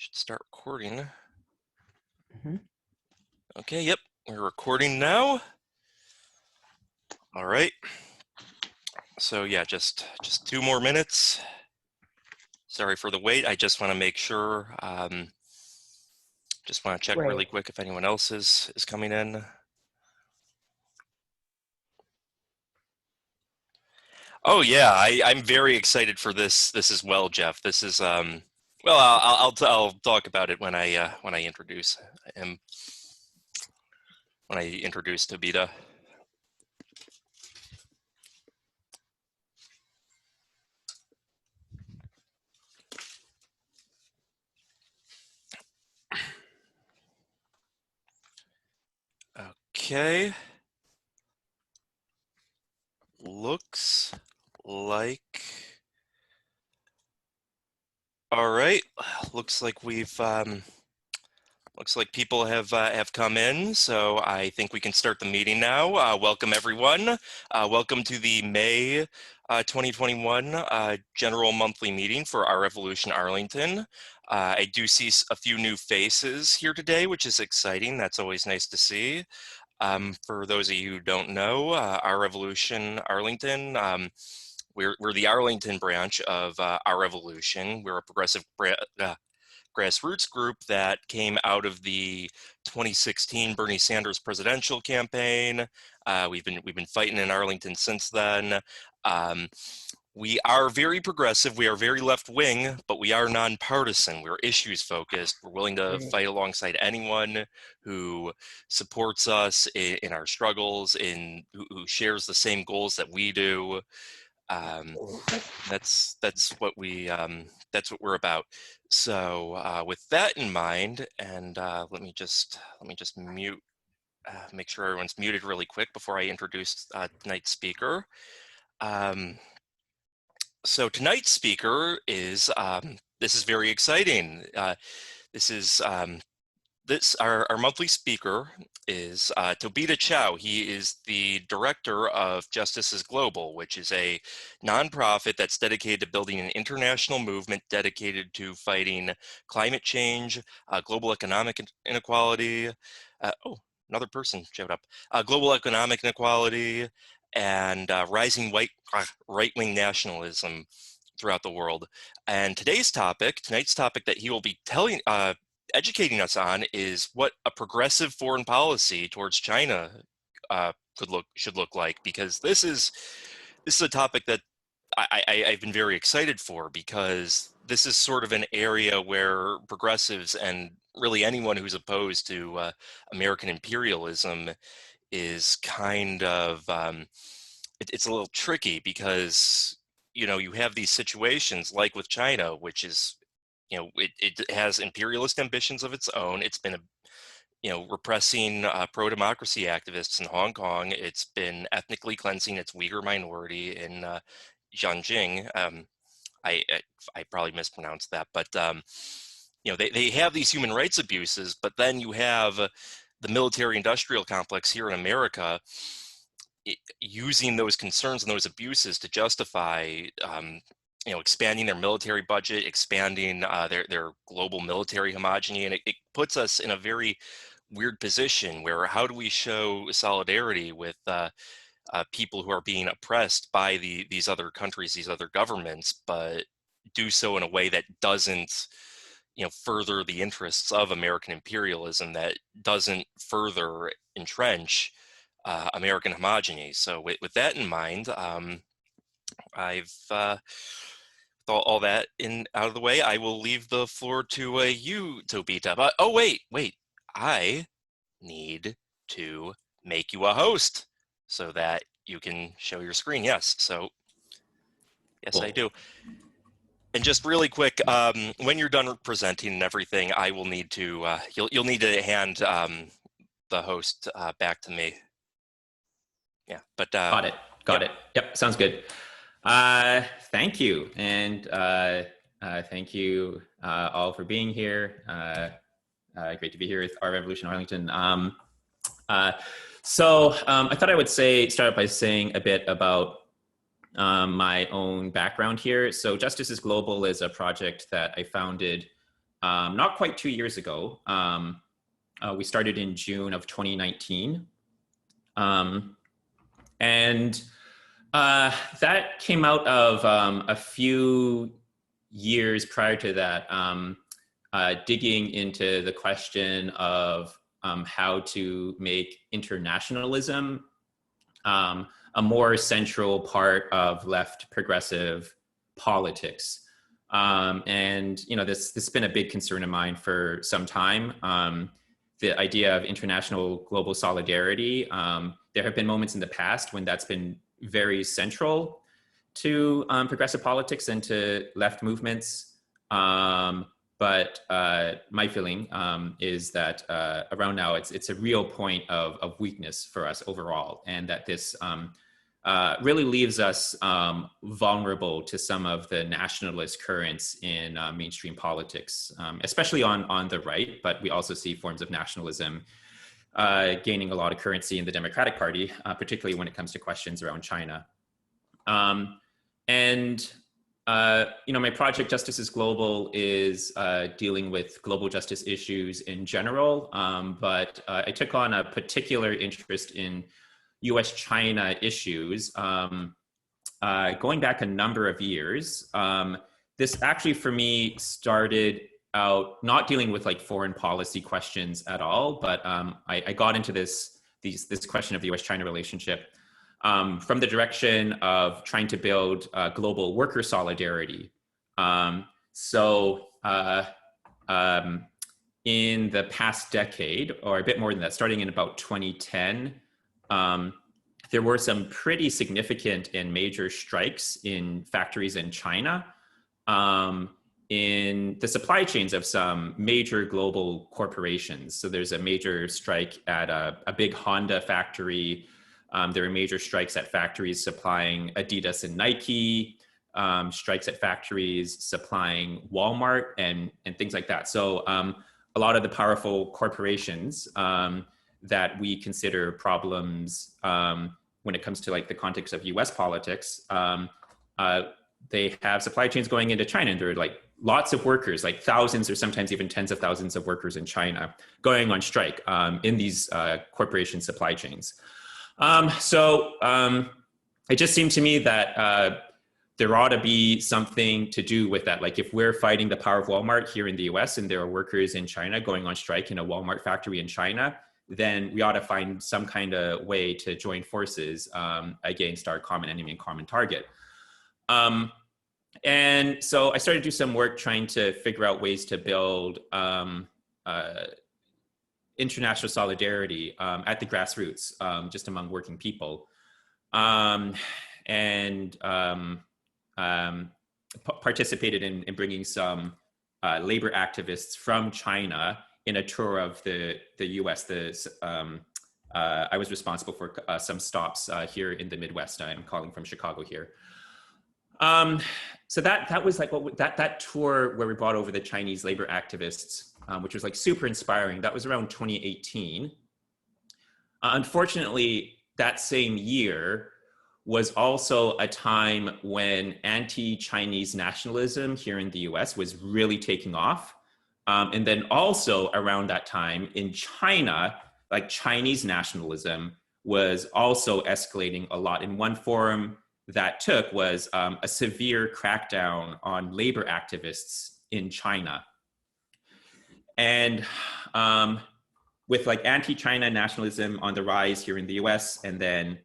Should start recording. Mm-hmm. Okay, yep, we're recording now. All right. So yeah, just 2 more minutes. Sorry for the wait. I just want to make sure. Just want to check really quick if anyone else is coming in. Oh yeah, I'm very excited for this as well, Jeff. This is well, I'll talk about it when I introduce him. When I introduce Tobita. Okay. Looks like. All right. Looks like we've. Looks like people have come in, so I think we can start the meeting now. Welcome everyone. Welcome to the May 2021 General Monthly Meeting for our Revolution Arlington. I do see a few new faces here today, which is exciting. That's always nice to see. For those of you who don't know, our Revolution Arlington, we're the Arlington branch of our Revolution. We're a progressive grassroots group that came out of the 2016 Bernie Sanders presidential campaign. We've been fighting in Arlington since then. We are very progressive, we are very left-wing, but we are nonpartisan. We're issues-focused. We're willing to fight alongside anyone who supports us in our struggles, who shares the same goals that we do. That's what we're about. So with that in mind, and let me just mute, make sure everyone's muted really quick before I introduce tonight's speaker. So tonight's speaker is, this is very exciting. Our monthly speaker is Tobita Chow. He is the director of Justice is Global, which is a nonprofit that's dedicated to building an international movement dedicated to fighting climate change, global economic inequality. Oh, another person showed up. Global economic inequality and rising right-wing nationalism throughout the world. And tonight's topic that he will be educating us on is what a progressive foreign policy towards China should look like, because this is a topic that I've been very excited for, because this is sort of an area where progressives and really anyone who's opposed to American imperialism is kind of it's a little tricky, because you have these situations like with China, which is it has imperialist ambitions of its own. It's been repressing pro-democracy activists in Hong Kong. It's been ethnically cleansing its Uyghur minority in Xinjiang. I probably mispronounced that, but they have these human rights abuses. But then you have the military-industrial complex here in America using those concerns and those abuses to justify expanding their military budget, expanding their global military homogeny. And it puts us in a very weird position where, how do we show solidarity with people who are being oppressed by these other countries, these other governments, but do so in a way that doesn't further the interests of American imperialism, that doesn't further entrench American homogeny. So with that in mind, I've all that out of the way, I will leave the floor to you, Tobita. But oh wait, I need to make you a host so that you can show your screen. Yes, so yes, cool. I do. And just really quick, when you're done presenting and everything, I will need to you'll need to hand the host back to me. Yeah, but got it. Yep, sounds good. Thank you, and thank you all for being here. Great to be here with our Revolution Arlington. So I thought I would start by saying a bit about my own background here. So Justice is Global is a project that I founded not quite 2 years ago. We started in June of 2019. And that came out of a few years prior to that, digging into the question of how to make internationalism a more central part of left progressive politics. And this has been a big concern of mine for some time. The idea of international global solidarity. There have been moments in the past when that's been very central to progressive politics and to left movements. But my feeling is that around now it's a real point of weakness for us overall, and that this really leaves us vulnerable to some of the nationalist currents in mainstream politics, especially on the right. But we also see forms of nationalism gaining a lot of currency in the Democratic Party, particularly when it comes to questions around China. My project Justice is Global is dealing with global justice issues in general, but I took on a particular interest in US-China issues going back a number of years. This actually for me started out not dealing with like foreign policy questions at all, but I got into this question of the US-China relationship from the direction of trying to build global worker solidarity. In the past decade, or a bit more than that, starting in about 2010, there were some pretty significant and major strikes in factories in China, in the supply chains of some major global corporations. So there's a major strike at a big Honda factory. There are major strikes at factories supplying Adidas and Nike, strikes at factories supplying Walmart and things like that. So a lot of the powerful corporations that we consider problems when it comes to like the context of US politics, they have supply chains going into China, and there are like lots of workers, like thousands or sometimes even tens of thousands of workers in China going on strike in these corporation supply chains. It just seemed to me that there ought to be something to do with that. Like if we're fighting the power of Walmart here in the US and there are workers in China going on strike in a Walmart factory in China, then we ought to find some kind of way to join forces against our common enemy and common target. And so I started to do some work trying to figure out ways to build international solidarity at the grassroots, just among working people, participated in bringing some labor activists from China in a tour of the US. I was responsible for some stops here in the Midwest. I'm calling from Chicago here. So that was like that tour where we brought over the Chinese labor activists, which was like super inspiring. That was around 2018. Unfortunately, that same year was also a time when anti-Chinese nationalism here in the US was really taking off. And then also around that time in China, like Chinese nationalism was also escalating a lot. In one form that took was a severe crackdown on labor activists in China. And with like anti-China nationalism on the rise here in the US, and then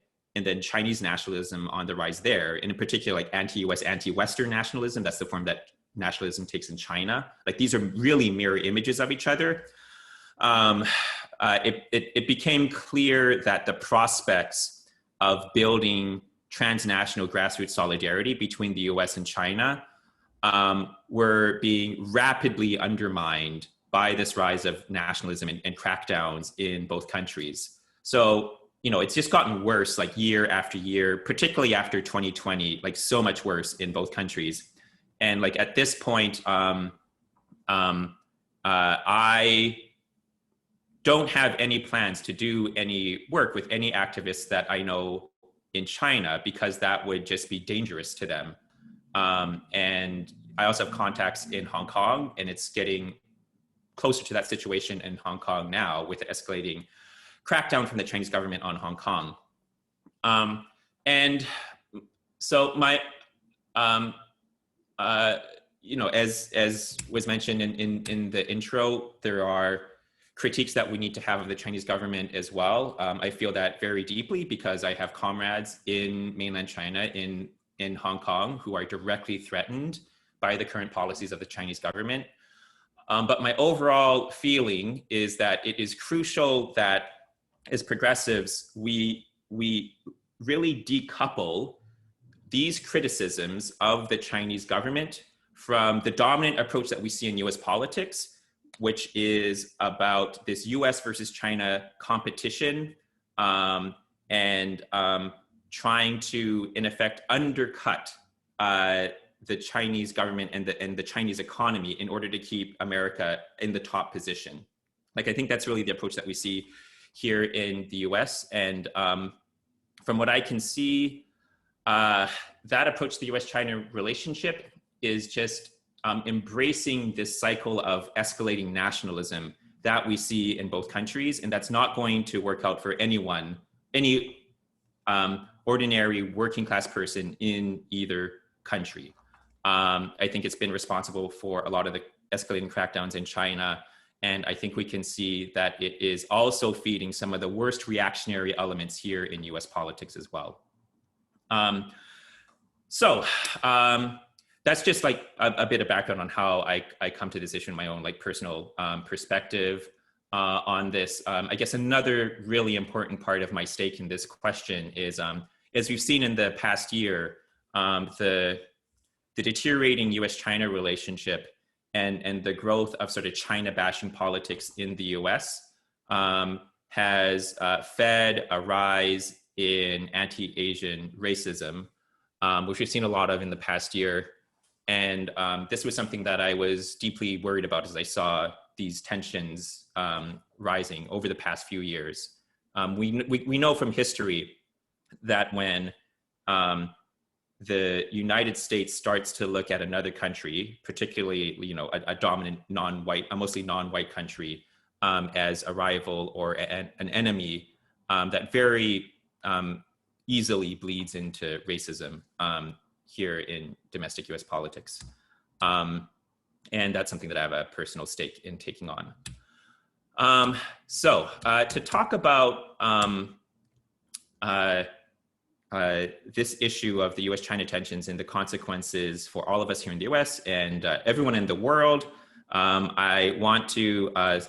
Chinese nationalism on the rise there, and in particular like anti-US, anti-Western nationalism, that's the form that nationalism takes in China. Like these are really mirror images of each other. It became clear that the prospects of building transnational grassroots solidarity between the US and China were being rapidly undermined by this rise of nationalism and crackdowns in both countries. So, it's just gotten worse like year after year, particularly after 2020, like so much worse in both countries. And like at this point, I don't have any plans to do any work with any activists that I know in China, because that would just be dangerous to them. And I also have contacts in Hong Kong, and it's getting closer to that situation in Hong Kong now with the escalating crackdown from the Chinese government on Hong Kong. And so my, as was mentioned in the intro, there are critiques that we need to have of the Chinese government as well. I feel that very deeply because I have comrades in mainland China, in Hong Kong, who are directly threatened by the current policies of the Chinese government. But my overall feeling is that it is crucial that as progressives, we really decouple these criticisms of the Chinese government from the dominant approach that we see in US politics, which is about this US versus China competition and trying to, in effect, undercut the Chinese government and the Chinese economy in order to keep America in the top position. Like, I think that's really the approach that we see here in the US. And from what I can see, that approach to the US-China relationship is just embracing this cycle of escalating nationalism that we see in both countries. And that's not going to work out for anyone, any ordinary working class person in either country. I think it's been responsible for a lot of the escalating crackdowns in China. And I think we can see that it is also feeding some of the worst reactionary elements here in US politics as well. That's just like a bit of background on how I come to this issue in my own like personal perspective on this. I guess another really important part of my stake in this question is, as we've seen in the past year, the deteriorating US-China relationship and the growth of sort of China bashing politics in the US has fed a rise in anti-Asian racism, which we've seen a lot of in the past year. And this was something that I was deeply worried about as I saw these tensions rising over the past few years. We know from history that when the United States starts to look at another country, particularly, a dominant non-white, a mostly non-white country, as a rival or an enemy, that very easily bleeds into racism here in domestic US politics. And that's something that I have a personal stake in taking on. To talk about this issue of the US-China tensions and the consequences for all of us here in the US and everyone in the world, I want to, this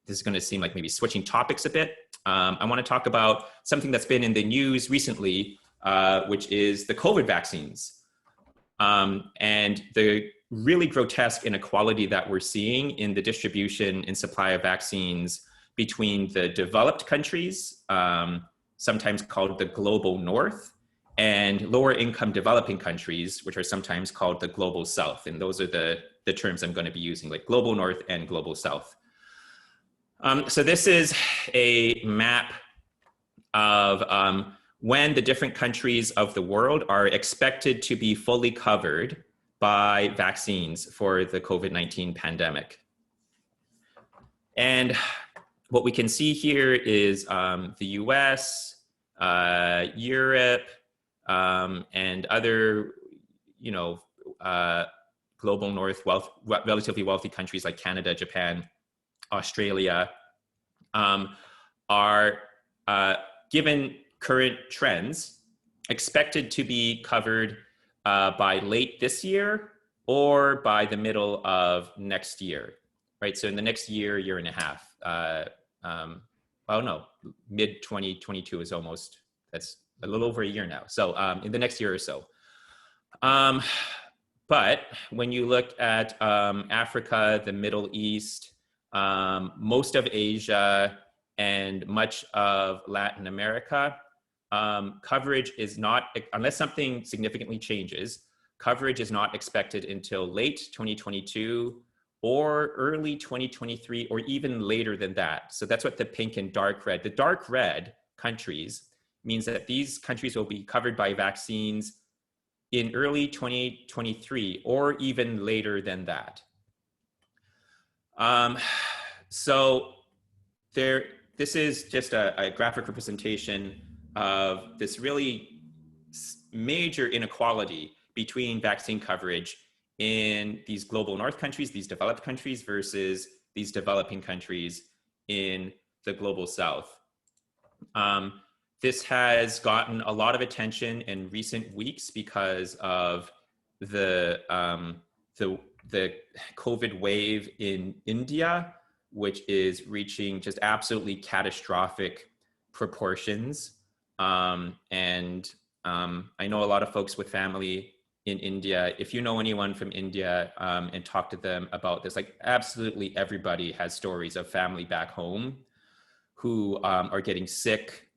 is going to seem like maybe switching topics a bit. I want to talk about something that's been in the news recently, which is the COVID vaccines and the really grotesque inequality that we're seeing in the distribution and supply of vaccines between the developed countries, sometimes called the global north, and lower income developing countries, which are sometimes called the global south. And those are the terms I'm going to be using, like global north and global south. So this is a map of when the different countries of the world are expected to be fully covered by vaccines for the COVID-19 pandemic. And what we can see here is the US, Europe, and other, global north relatively wealthy countries like Canada, Japan, Australia, are given current trends expected to be covered by late this year or by the middle of next year, right? So in the next year and a half, mid 2022 is almost, that's a little over a year now. So in the next year or so. But when you look at Africa, the Middle East, most of Asia, and much of Latin America, coverage is not, unless something significantly changes, coverage is not expected until late 2022 or early 2023, or even later than that. So that's what the pink and dark red, the dark red countries means that these countries will be covered by vaccines in early 2023 or even later than that. So this is just a graphic representation of this really major inequality between vaccine coverage in these global north countries, these developed countries, versus these developing countries in the global south. This has gotten a lot of attention in recent weeks because of the COVID wave in India, which is reaching just absolutely catastrophic proportions. I know a lot of folks with family in India. If you know anyone from India and talk to them about this, like absolutely everybody has stories of family back home who are getting sick,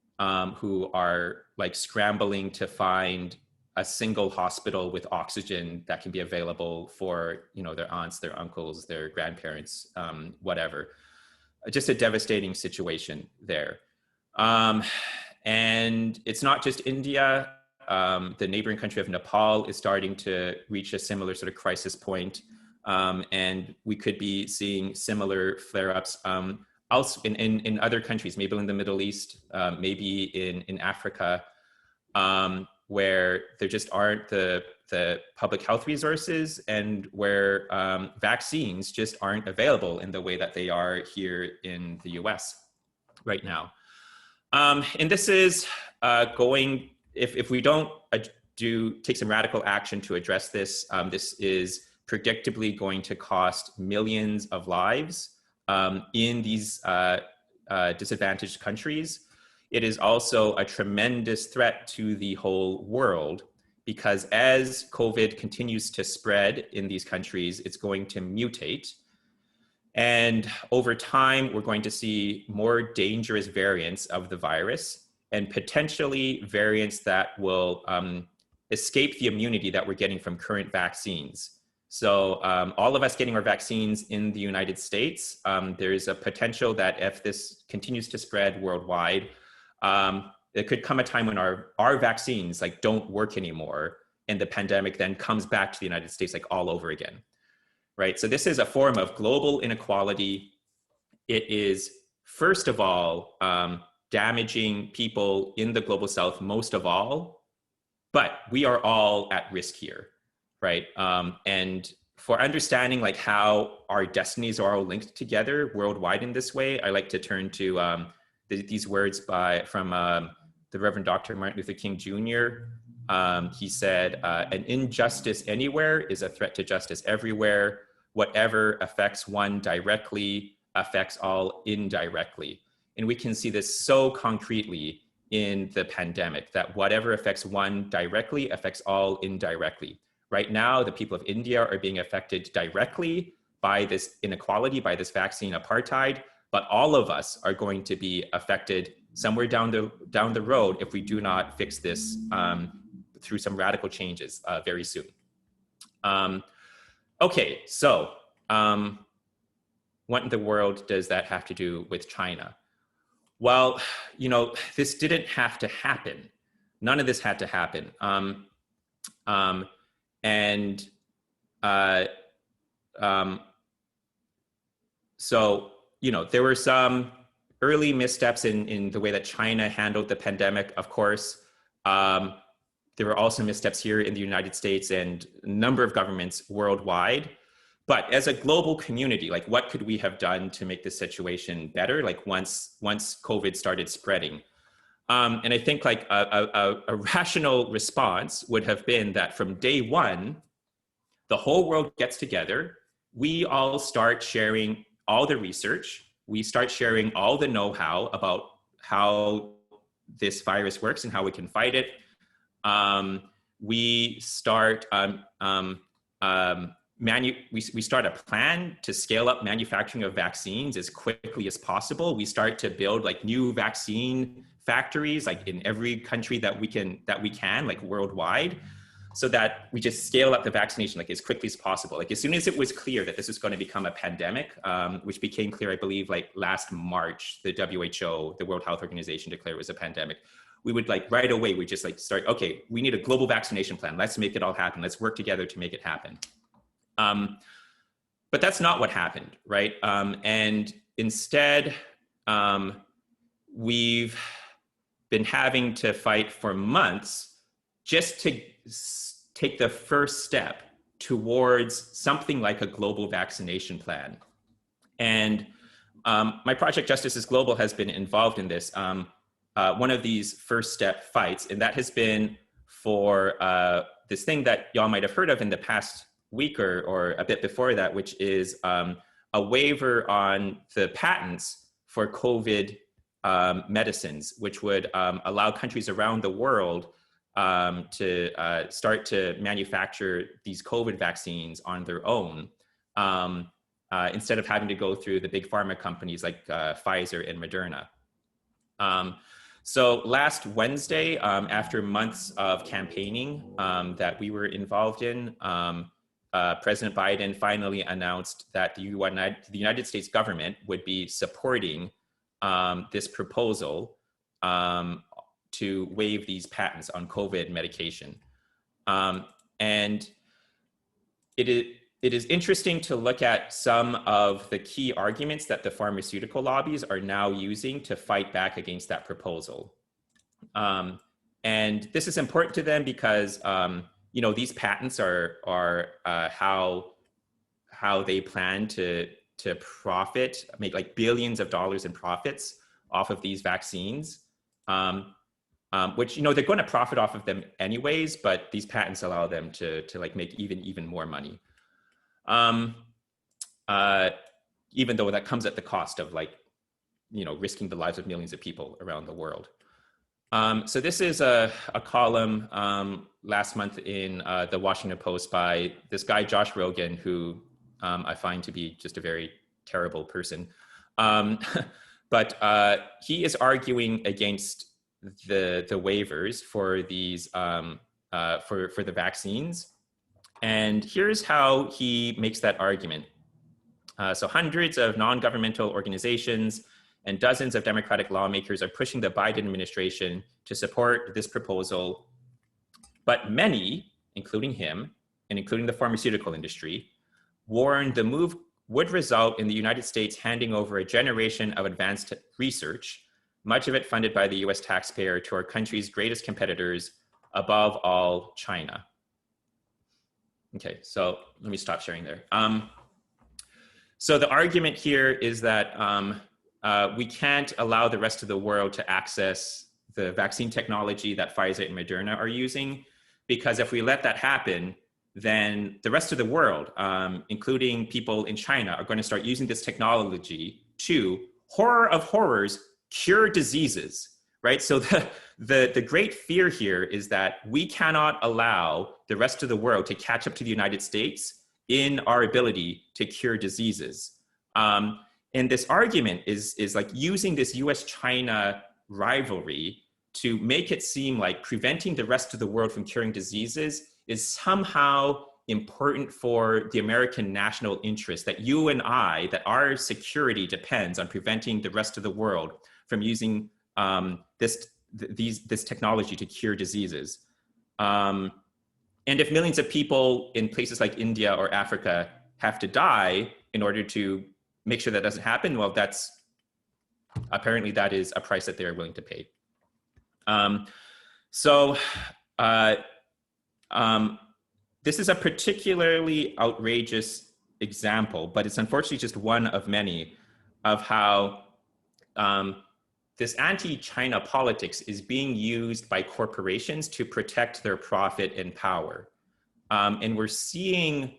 who are like scrambling to find a single hospital with oxygen that can be available for, you know, their aunts, their uncles, their grandparents, whatever. Just a devastating situation there. And it's not just India. The neighboring country of Nepal is starting to reach a similar sort of crisis point. And we could be seeing similar flare-ups also in other countries, maybe in the Middle East, maybe in Africa, where there just aren't the public health resources and where vaccines just aren't available in the way that they are here in the US right now. And this is going, if we don't take some radical action to address this, this is predictably going to cost millions of lives in these disadvantaged countries. It is also a tremendous threat to the whole world because as COVID continues to spread in these countries, it's going to mutate. And over time, we're going to see more dangerous variants of the virus and potentially variants that will escape the immunity that we're getting from current vaccines. So all of us getting our vaccines in the United States, there's a potential that if this continues to spread worldwide, there could come a time when our vaccines like don't work anymore and the pandemic then comes back to the United States like all over again, right? So this is a form of global inequality. It is, first of all, damaging people in the global south most of all, but we are all at risk here, right? And for understanding like how our destinies are all linked together worldwide in this way, I like to turn to these words from the Reverend Dr. Martin Luther King Jr. He said, an injustice anywhere is a threat to justice everywhere. Whatever affects one directly affects all indirectly. And we can see this so concretely in the pandemic, that whatever affects one directly affects all indirectly. Right now, the people of India are being affected directly by this inequality, by this vaccine apartheid, but all of us are going to be affected somewhere down the road if we do not fix this through some radical changes very soon. Okay, so what in the world does that have to do with China? Well, you know, this didn't have to happen. None of this had to happen. So, you know, there were some early missteps in the way that China handled the pandemic, of course. There were also missteps here in the United States and a number of governments worldwide. But as a global community, like what could we have done to make this situation better? Like once COVID started spreading. And I think like a rational response would have been that from day one, the whole world gets together. We all start sharing all the research. We start sharing all the know-how about how this virus works and how we can fight it. We start we start a plan to scale up manufacturing of vaccines as quickly as possible. We start to build like new vaccine factories, like in every country that we can, like worldwide, so that we just scale up the vaccination like as quickly as possible. Like as soon as it was clear that this was going to become a pandemic, which became clear, I believe, like last March, the WHO, the World Health Organization, declared it was a pandemic. we would like right away, we just like start, okay, we need a global vaccination plan. Let's make it all happen. Let's work together to make it happen. But that's not what happened, right? And instead, we've been having to fight for months just to take the first step towards something like a global vaccination plan. And my project Justice is Global has been involved in this. One of these first step fights, and that has been for this thing that y'all might have heard of in the past week or a bit before that, which is a waiver on the patents for COVID medicines, which would allow countries around the world to start to manufacture these COVID vaccines on their own, instead of having to go through the big pharma companies like Pfizer and Moderna. So last Wednesday, after months of campaigning that we were involved in, President Biden finally announced that the United States government would be supporting this proposal to waive these patents on COVID medication. And it is interesting to look at some of the key arguments that the pharmaceutical lobbies are now using to fight back against that proposal. And this is important to them because these patents are how they plan to profit, make like billions of dollars in profits off of these vaccines, which they're going to profit off of them anyways, but these patents allow them to like make even more money. Even though that comes at the cost of risking the lives of millions of people around the world. So this is a column last month in the Washington Post by this guy, Josh Rogan, who I find to be just a very terrible person. But he is arguing against the waivers for these for the vaccines. And here's how he makes that argument. So hundreds of non-governmental organizations and dozens of Democratic lawmakers are pushing the Biden administration to support this proposal. But many, including him, and including the pharmaceutical industry, warned the move would result in the United States handing over a generation of advanced research, much of it funded by the US taxpayer, to our country's greatest competitors, above all, China. Okay, so let me stop sharing there. So the argument here is that we can't allow the rest of the world to access the vaccine technology that Pfizer and Moderna are using, because if we let that happen, then the rest of the world, including people in China, are going to start using this technology to, horror of horrors, cure diseases, right? So the great fear here is that we cannot allow the rest of the world to catch up to the United States in our ability to cure diseases. And this argument is like using this US-China rivalry to make it seem like preventing the rest of the world from curing diseases is somehow important for the American national interest, that you and I, that our security depends on preventing the rest of the world from using this technology to cure diseases. And if millions of people in places like India or Africa have to die in order to make sure that doesn't happen, well, apparently that is a price that they're willing to pay. This is a particularly outrageous example, but it's unfortunately just one of many of how this anti-China politics is being used by corporations to protect their profit and power. And we're seeing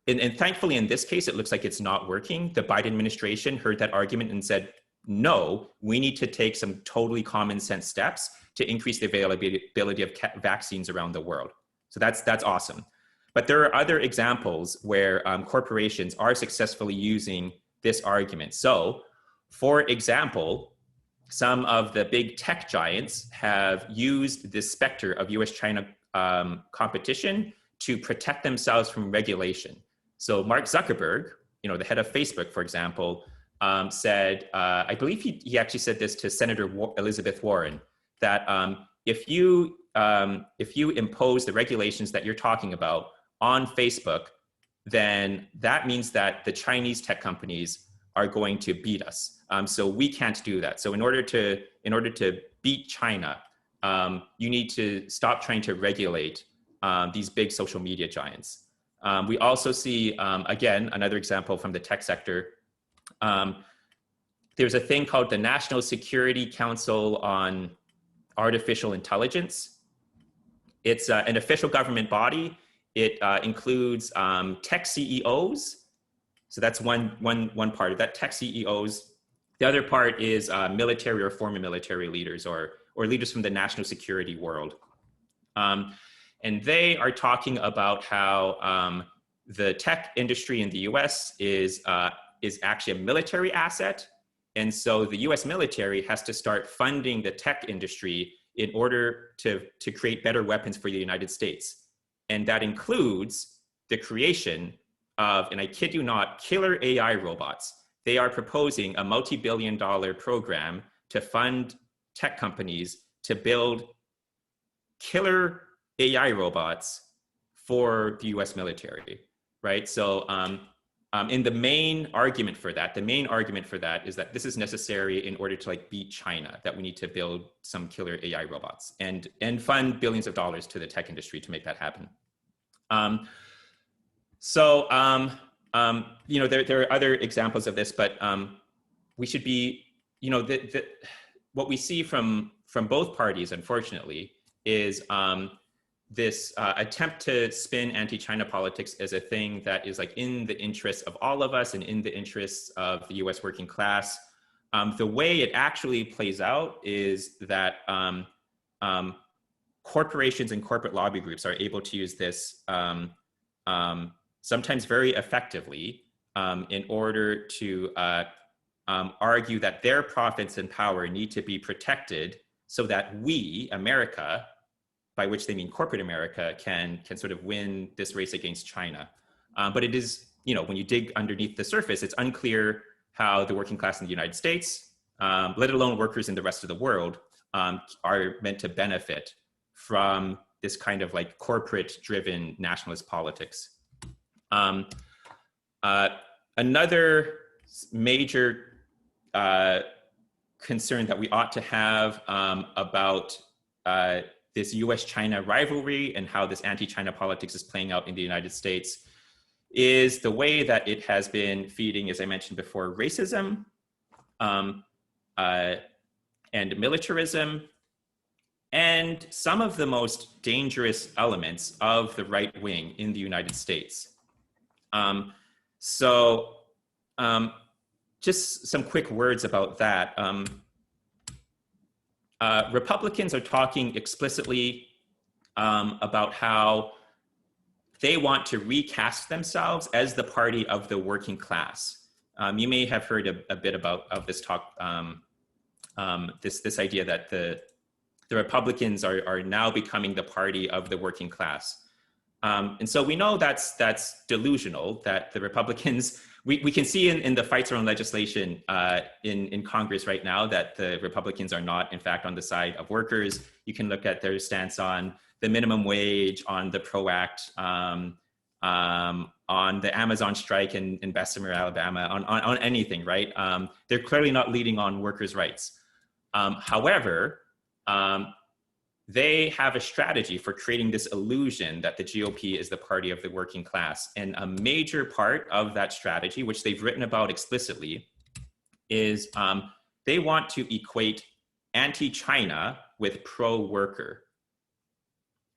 and thankfully in this case, it looks like it's not working. The Biden administration heard that argument and said, no, we need to take some totally common sense steps to increase the availability of vaccines around the world. So that's awesome. But there are other examples where corporations are successfully using this argument. So, for example, some of the big tech giants have used this specter of US-China competition to protect themselves from regulation. So Mark Zuckerberg, the head of Facebook, for example, said, I believe he actually said this to Senator Elizabeth Warren, that if you impose the regulations that you're talking about on Facebook, then that means that the Chinese tech companies are going to beat us. So we can't do that. So in order to beat China, you need to stop trying to regulate these big social media giants. We also see, again, another example from the tech sector. There's a thing called the National Security Council on Artificial Intelligence. It's an official government body. It includes tech CEOs. So that's one part of that, tech CEOs. The other part is military or former military leaders or leaders from the national security world. And they are talking about how the tech industry in the US is actually a military asset. And so the US military has to start funding the tech industry in order to create better weapons for the United States. And that includes the creation of, and I kid you not, killer AI robots. They are proposing a multi-billion-dollar program to fund tech companies to build killer AI robots for the US military, right? So in the main argument for that is that this is necessary in order to like beat China, that we need to build some killer AI robots and fund billions of dollars to the tech industry to make that happen. You know, there are other examples of this, but we should be, you know, what we see from both parties, unfortunately, is this attempt to spin anti-China politics as a thing that is like in the interests of all of us and in the interests of the US working class. The way it actually plays out is that corporations and corporate lobby groups are able to use this sometimes very effectively in order to argue that their profits and power need to be protected so that we, America, by which they mean corporate America, can sort of win this race against China. But it is, you know, when you dig underneath the surface, it's unclear how the working class in the United States, let alone workers in the rest of the world, are meant to benefit from this kind of like corporate-driven nationalist politics. Another major concern that we ought to have about this US-China rivalry and how this anti-China politics is playing out in the United States is the way that it has been feeding, as I mentioned before, racism and militarism and some of the most dangerous elements of the right wing in the United States. Just some quick words about that. Republicans are talking explicitly about how they want to recast themselves as the party of the working class. You may have heard a bit of this talk, this idea that the Republicans are now becoming the party of the working class. And so we know that's delusional, that the Republicans, we can see in the fights around legislation in Congress right now that the Republicans are not, in fact, on the side of workers. You can look at their stance on the minimum wage, on the PRO Act, on the Amazon strike in Bessemer, Alabama, on anything, right? They're clearly not leading on workers' rights. However, they have a strategy for creating this illusion that the GOP is the party of the working class. And a major part of that strategy, which they've written about explicitly, is they want to equate anti-China with pro-worker,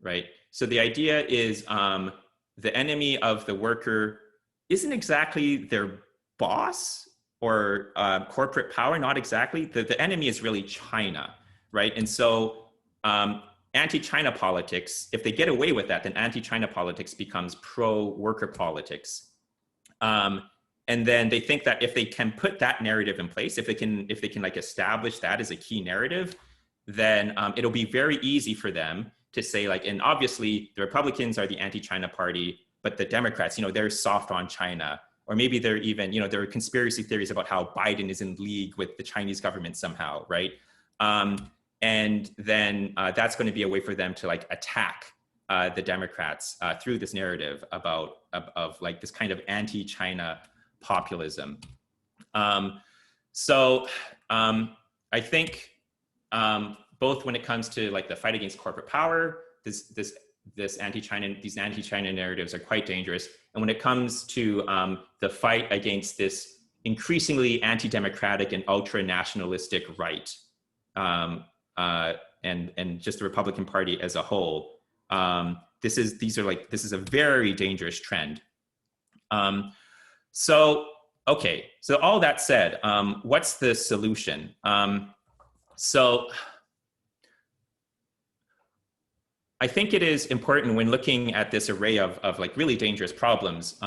right? So the idea is the enemy of the worker isn't exactly their boss or corporate power, not exactly. The enemy is really China, right? And so anti-China politics, if they get away with that, then anti-China politics becomes pro-worker politics. And then they think that if they can put that narrative in place, if they can like establish that as a key narrative, then it'll be very easy for them to say like, and obviously the Republicans are the anti-China party, but the Democrats, you know, they're soft on China. Or maybe they're even, you know, there are conspiracy theories about how Biden is in league with the Chinese government somehow, right? And then that's going to be a way for them to like attack the Democrats through this narrative of like this kind of anti-China populism. So I think both when it comes to like the fight against corporate power, these anti-China narratives are quite dangerous. And when it comes to the fight against this increasingly anti-democratic and ultra-nationalistic right, and just the Republican Party as a whole, this is a very dangerous trend. So all that said, what's the solution? So I think it is important when looking at this array of like really dangerous problems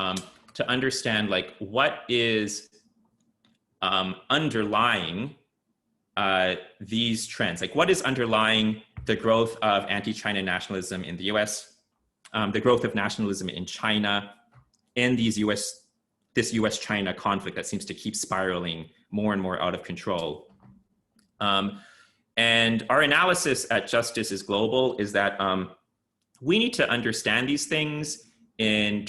to understand like what is underlying these trends. Like what is underlying the growth of anti-China nationalism in the US, the growth of nationalism in China, and this US-China conflict that seems to keep spiraling more and more out of control. And our analysis at Justice is Global is that we need to understand these things in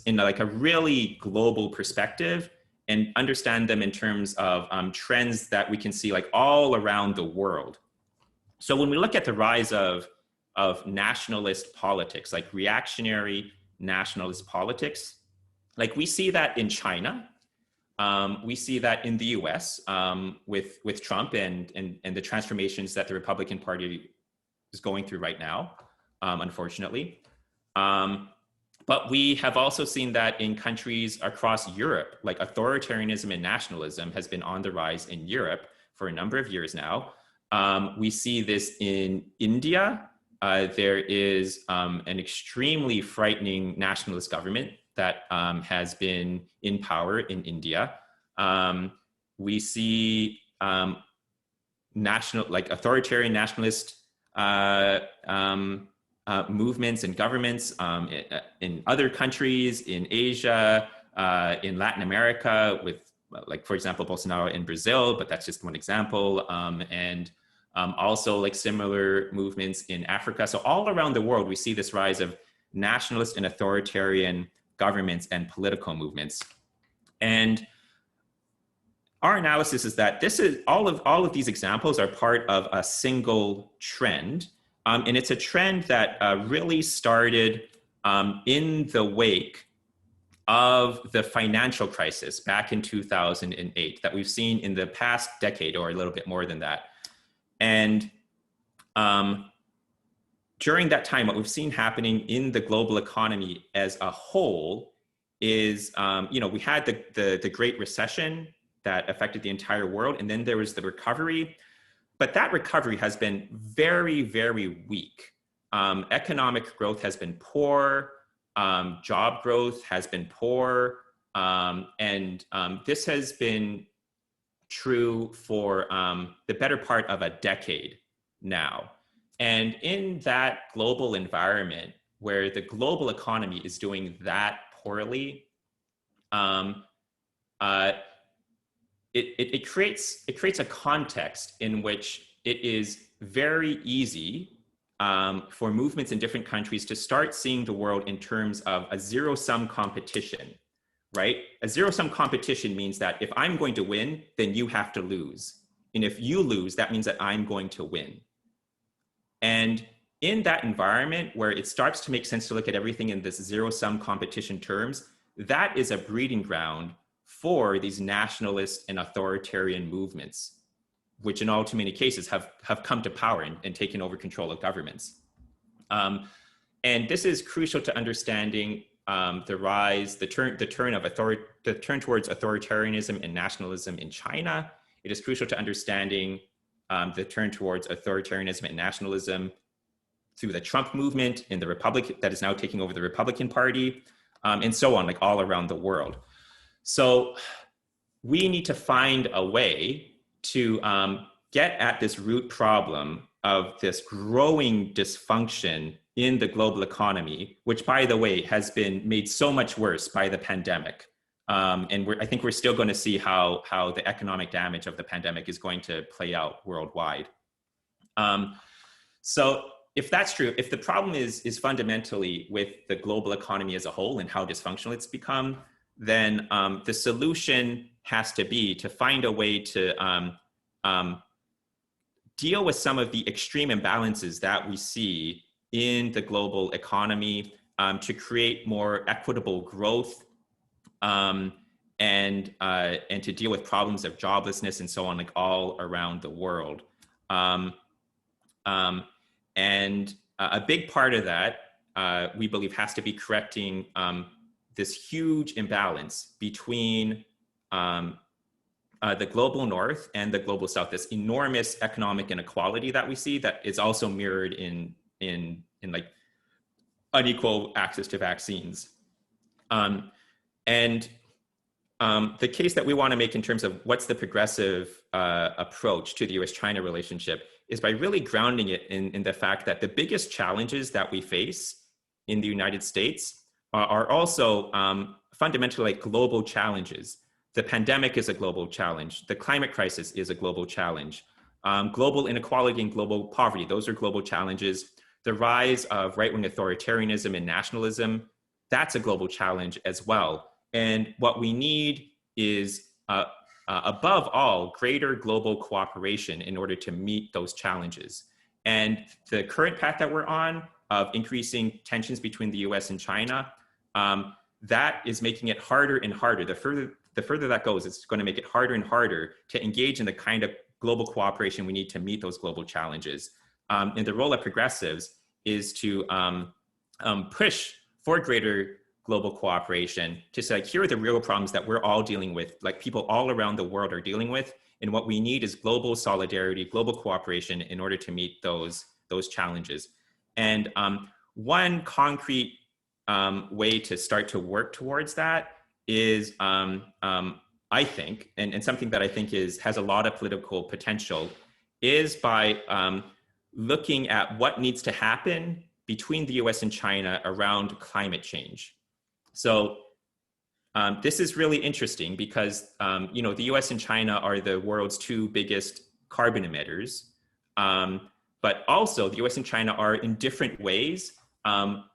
like a really global perspective, and understand them in terms of trends that we can see like all around the world. So when we look at the rise of nationalist politics, like reactionary nationalist politics, like we see that in China. We see that in the US with Trump and the transformations that the Republican Party is going through right now, unfortunately. But we have also seen that in countries across Europe, like authoritarianism and nationalism has been on the rise in Europe for a number of years now. We see this in India. There is an extremely frightening nationalist government that has been in power in India. We see authoritarian nationalist movements and governments in other countries, in Asia, in Latin America, with like, for example, Bolsonaro in Brazil, but that's just one example. And also like similar movements in Africa. So all around the world, we see this rise of nationalist and authoritarian governments and political movements. And our analysis is that all of these examples are part of a single trend. And it's a trend that really started in the wake of the financial crisis back in 2008 that we've seen in the past decade or a little bit more than that. And during that time, what we've seen happening in the global economy as a whole is, we had the Great Recession that affected the entire world, and then there was the recovery. But that recovery has been very, very weak. Economic growth has been poor. Job growth has been poor. And this has been true for the better part of a decade now. And in that global environment where the global economy is doing that poorly, it creates a context in which it is very easy for movements in different countries to start seeing the world in terms of a zero-sum competition, right? A zero-sum competition means that if I'm going to win, then you have to lose. And if you lose, that means that I'm going to win. And in that environment where it starts to make sense to look at everything in this zero-sum competition terms, that is a breeding ground for these nationalist and authoritarian movements, which in all too many cases have come to power and taken over control of governments. And this is crucial to understanding the turn towards authoritarianism and nationalism in China. It is crucial to understanding the turn towards authoritarianism and nationalism through the Trump movement in the Republic that is now taking over the Republican Party, and so on, like all around the world. So we need to find a way to get at this root problem of this growing dysfunction in the global economy, which, by the way, has been made so much worse by the pandemic. And I think we're still going to see how the economic damage of the pandemic is going to play out worldwide. Um, so if that's true, if the problem is fundamentally with the global economy as a whole and how dysfunctional it's become, then the solution has to be to find a way to um, deal with some of the extreme imbalances that we see in the global economy, to create more equitable growth, um, and to deal with problems of joblessness and so on, like all around the world. Um, um, and a big part of that, we believe, has to be correcting this huge imbalance between the global north and the global south, this enormous economic inequality that we see that is also mirrored in like unequal access to vaccines. And the case that we want to make in terms of what's the progressive approach to the US-China relationship is by really grounding it in the fact that the biggest challenges that we face in the United States are also fundamentally like global challenges. The pandemic is a global challenge. The climate crisis is a global challenge. Global inequality and global poverty, those are global challenges. The rise of right-wing authoritarianism and nationalism, that's a global challenge as well. And what we need is, above all, greater global cooperation in order to meet those challenges. And the current path that we're on of increasing tensions between the US and China, that is making it harder and harder. The further that goes, it's going to make it harder and harder to engage in the kind of global cooperation we need to meet those global challenges. And the role of progressives is to push for greater global cooperation to say, like, here are the real problems that we're all dealing with, like people all around the world are dealing with. And what we need is global solidarity, global cooperation in order to meet those challenges. And one concrete way to start to work towards that is, I think, and something that I think has a lot of political potential, is by looking at what needs to happen between the US and China around climate change. So this is really interesting because, the US and China are the world's two biggest carbon emitters. But also the US and China are in different ways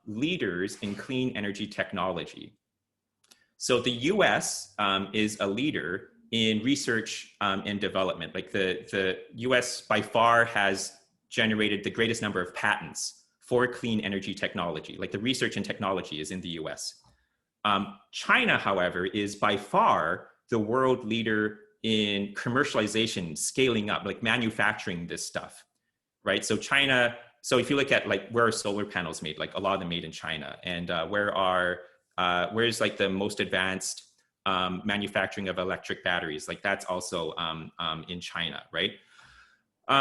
leaders in clean energy technology. So the US is a leader in research and development. Like the US by far has generated the greatest number of patents for clean energy technology. Like the research and technology is in the US. China, however, is by far the world leader in commercialization, scaling up, like manufacturing this stuff, right? So China, so if you look at like where are solar panels made, like a lot of them made in China, and where's like the most advanced manufacturing of electric batteries, like that's also in China, right?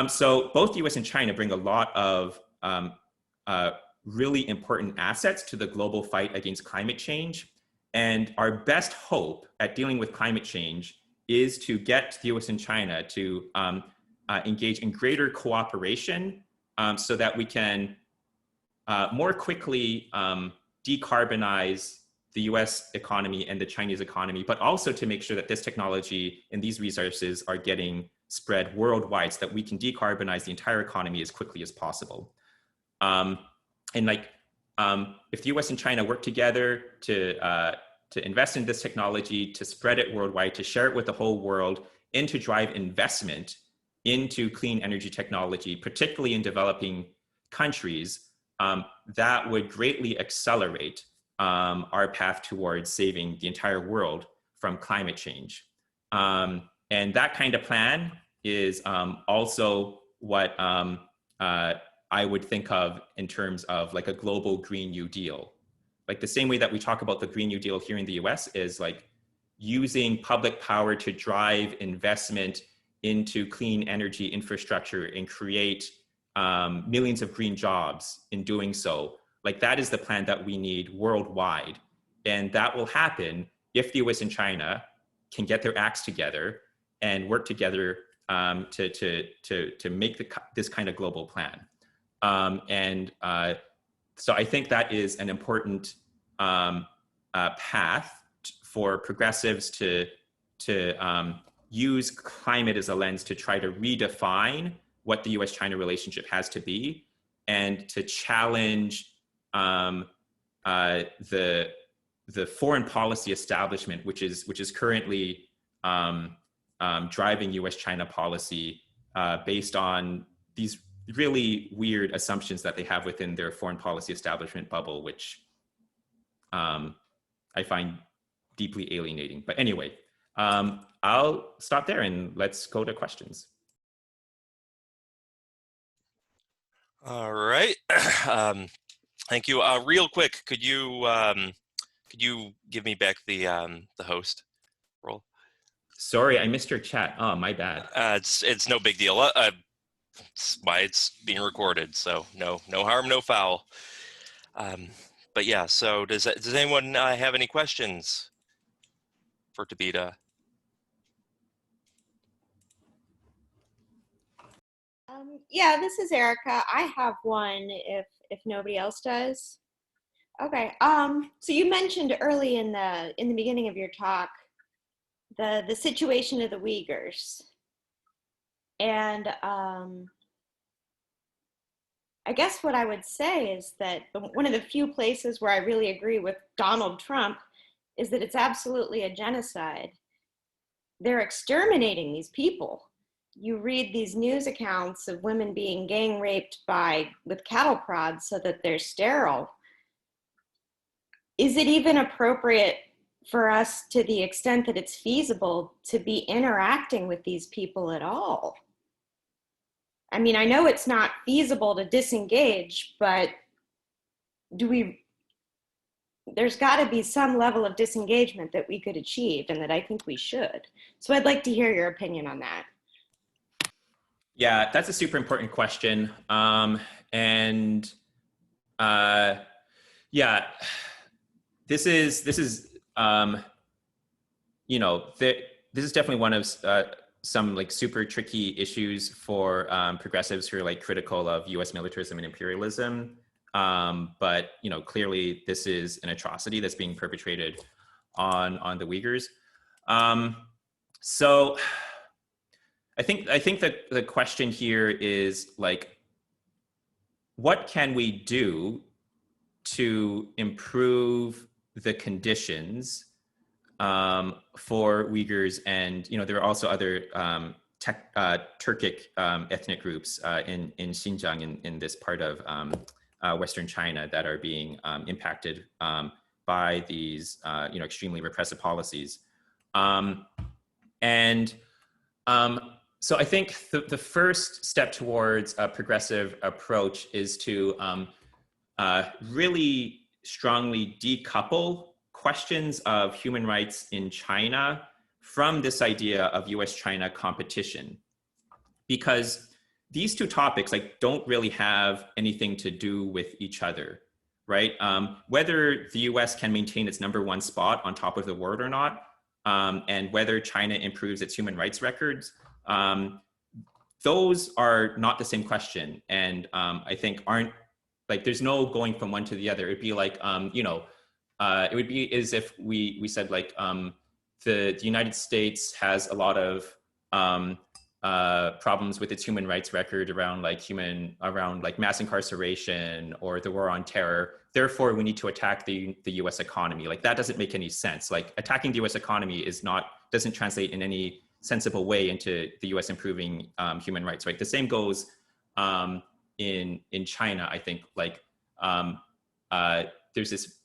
So both the US and China bring a lot of really important assets to the global fight against climate change. And our best hope at dealing with climate change is to get the US and China to engage in greater cooperation so that we can more quickly decarbonize the US economy and the Chinese economy, but also to make sure that this technology and these resources are getting spread worldwide so that we can decarbonize the entire economy as quickly as possible. And like, if the US and China work together to invest in this technology, to spread it worldwide, to share it with the whole world, and to drive investment into clean energy technology, particularly in developing countries, that would greatly accelerate our path towards saving the entire world from climate change. And that kind of plan is also what I would think of in terms of like a global Green New Deal. Like the same way that we talk about the Green New Deal here in the US is like using public power to drive investment into clean energy infrastructure and create millions of green jobs in doing so. Like that is the plan that we need worldwide. And that will happen if the US and China can get their acts together and work together to make this kind of global plan. So I think that is an important path for progressives to use climate as a lens to try to redefine what the U.S.-China relationship has to be, and to challenge the foreign policy establishment, which is currently driving U.S.-China policy based on these really weird assumptions that they have within their foreign policy establishment bubble, which I find deeply alienating. But anyway, I'll stop there and let's go to questions. All right. Thank you. Real quick, could you give me back the host role? Sorry, I missed your chat. Oh, my bad. It's no big deal. It's why it's being recorded, so no harm, no foul. But yeah, so does anyone have any questions for Tobita? Yeah, this is Erica. I have one if nobody else does. Okay. So you mentioned early in the beginning of your talk the situation of the Uyghurs. And I guess what I would say is that one of the few places where I really agree with Donald Trump is that it's absolutely a genocide. They're exterminating these people. You read these news accounts of women being gang raped with cattle prods so that they're sterile. Is it even appropriate for us, to the extent that it's feasible, to be interacting with these people at all? I mean, I know it's not feasible to disengage, but there's got to be some level of disengagement that we could achieve, and that I think we should. So I'd like to hear your opinion on that. Yeah, that's a super important question. Yeah, this is this is definitely one of some like super tricky issues for progressives who are like critical of U.S. militarism and imperialism. But clearly this is an atrocity that's being perpetrated on the Uyghurs. So I think that the question here is like, what can we do to improve the conditions for Uyghurs? And there are also other Turkic ethnic groups in Xinjiang, in this part of Western China, that are being impacted by these extremely repressive policies. So I think the first step towards a progressive approach is to really strongly decouple questions of human rights in China from this idea of US-China competition, because these two topics don't really have anything to do with each other, right? Whether the US can maintain its #1 spot on top of the world or not, and whether China improves its human rights records, those are not the same question, and I think aren't there's no going from one to the other. It'd be like it would be as if we said the United States has a lot of problems with its human rights record around mass incarceration or the war on terror. Therefore, we need to attack the U.S. economy. That doesn't make any sense. Attacking the U.S. economy doesn't translate in any sensible way into the U.S. improving human rights. Right. The same goes in China. I think there's this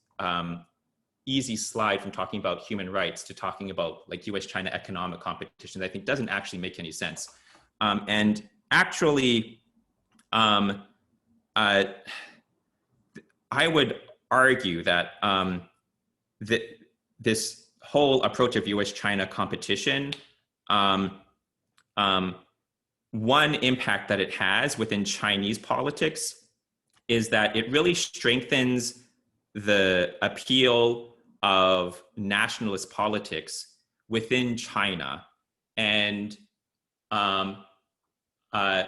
easy slide from talking about human rights to talking about US-China economic competition that I think doesn't actually make any sense. And actually, I would argue that this whole approach of US-China competition, one impact that it has within Chinese politics is that it really strengthens the appeal of nationalist politics within China, and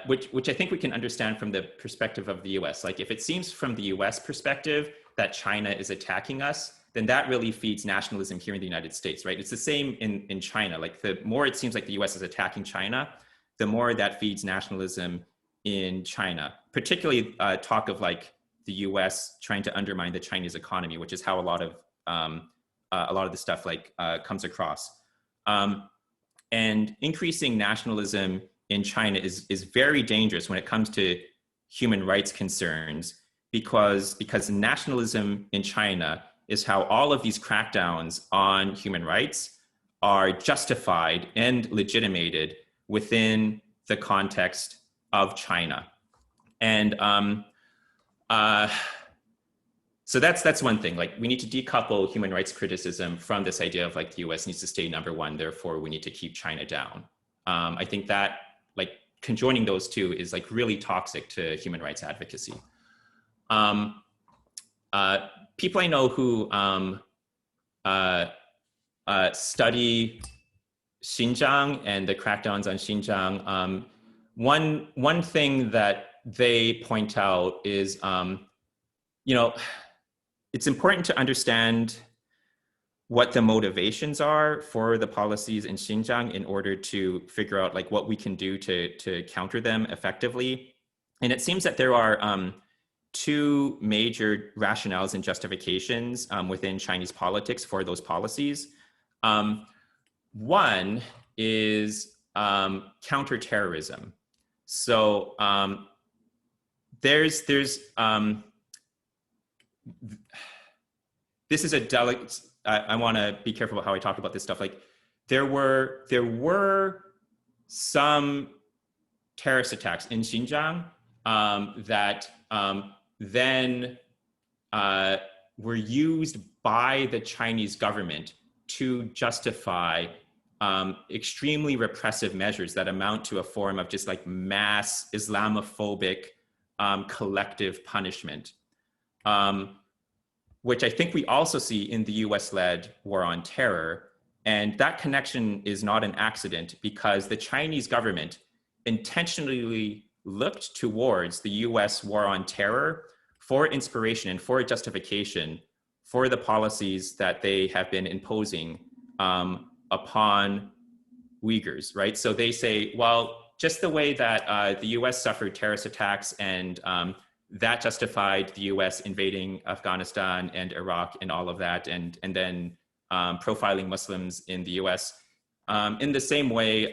which I think we can understand from the perspective of the US. If it seems from the US perspective that China is attacking us, then that really feeds nationalism here in the United States, right? It's the same in China. The more it seems like the US is attacking China, the more that feeds nationalism in China, particularly talk of like the U.S. trying to undermine the Chinese economy, which is how a lot of the stuff like comes across. And increasing nationalism in China is very dangerous when it comes to human rights concerns, because nationalism in China is how all of these crackdowns on human rights are justified and legitimated within the context of China. And so that's one thing. Like, we need to decouple human rights criticism from this idea of like the US needs to stay number one, therefore we need to keep China down. I think that like conjoining those two is like really toxic to human rights advocacy. People I know who study Xinjiang and the crackdowns on Xinjiang, one thing that they point out is, it's important to understand what the motivations are for the policies in Xinjiang in order to figure out like what we can do to counter them effectively. And it seems that there are two major rationales and justifications within Chinese politics for those policies. One is counterterrorism. So there's this is a delicate, I want to be careful about how I talk about this stuff. Like, there were some terrorist attacks in Xinjiang that then were used by the Chinese government to justify extremely repressive measures that amount to a form of just like mass Islamophobic collective punishment. Which I think we also see in the US-led war on terror. And that connection is not an accident, because the Chinese government intentionally looked towards the US war on terror for inspiration and for justification for the policies that they have been imposing upon Uyghurs, right? So they say, well, just the way that the US suffered terrorist attacks and that justified the US invading Afghanistan and Iraq and all of that, and then profiling Muslims in the US. In the same way,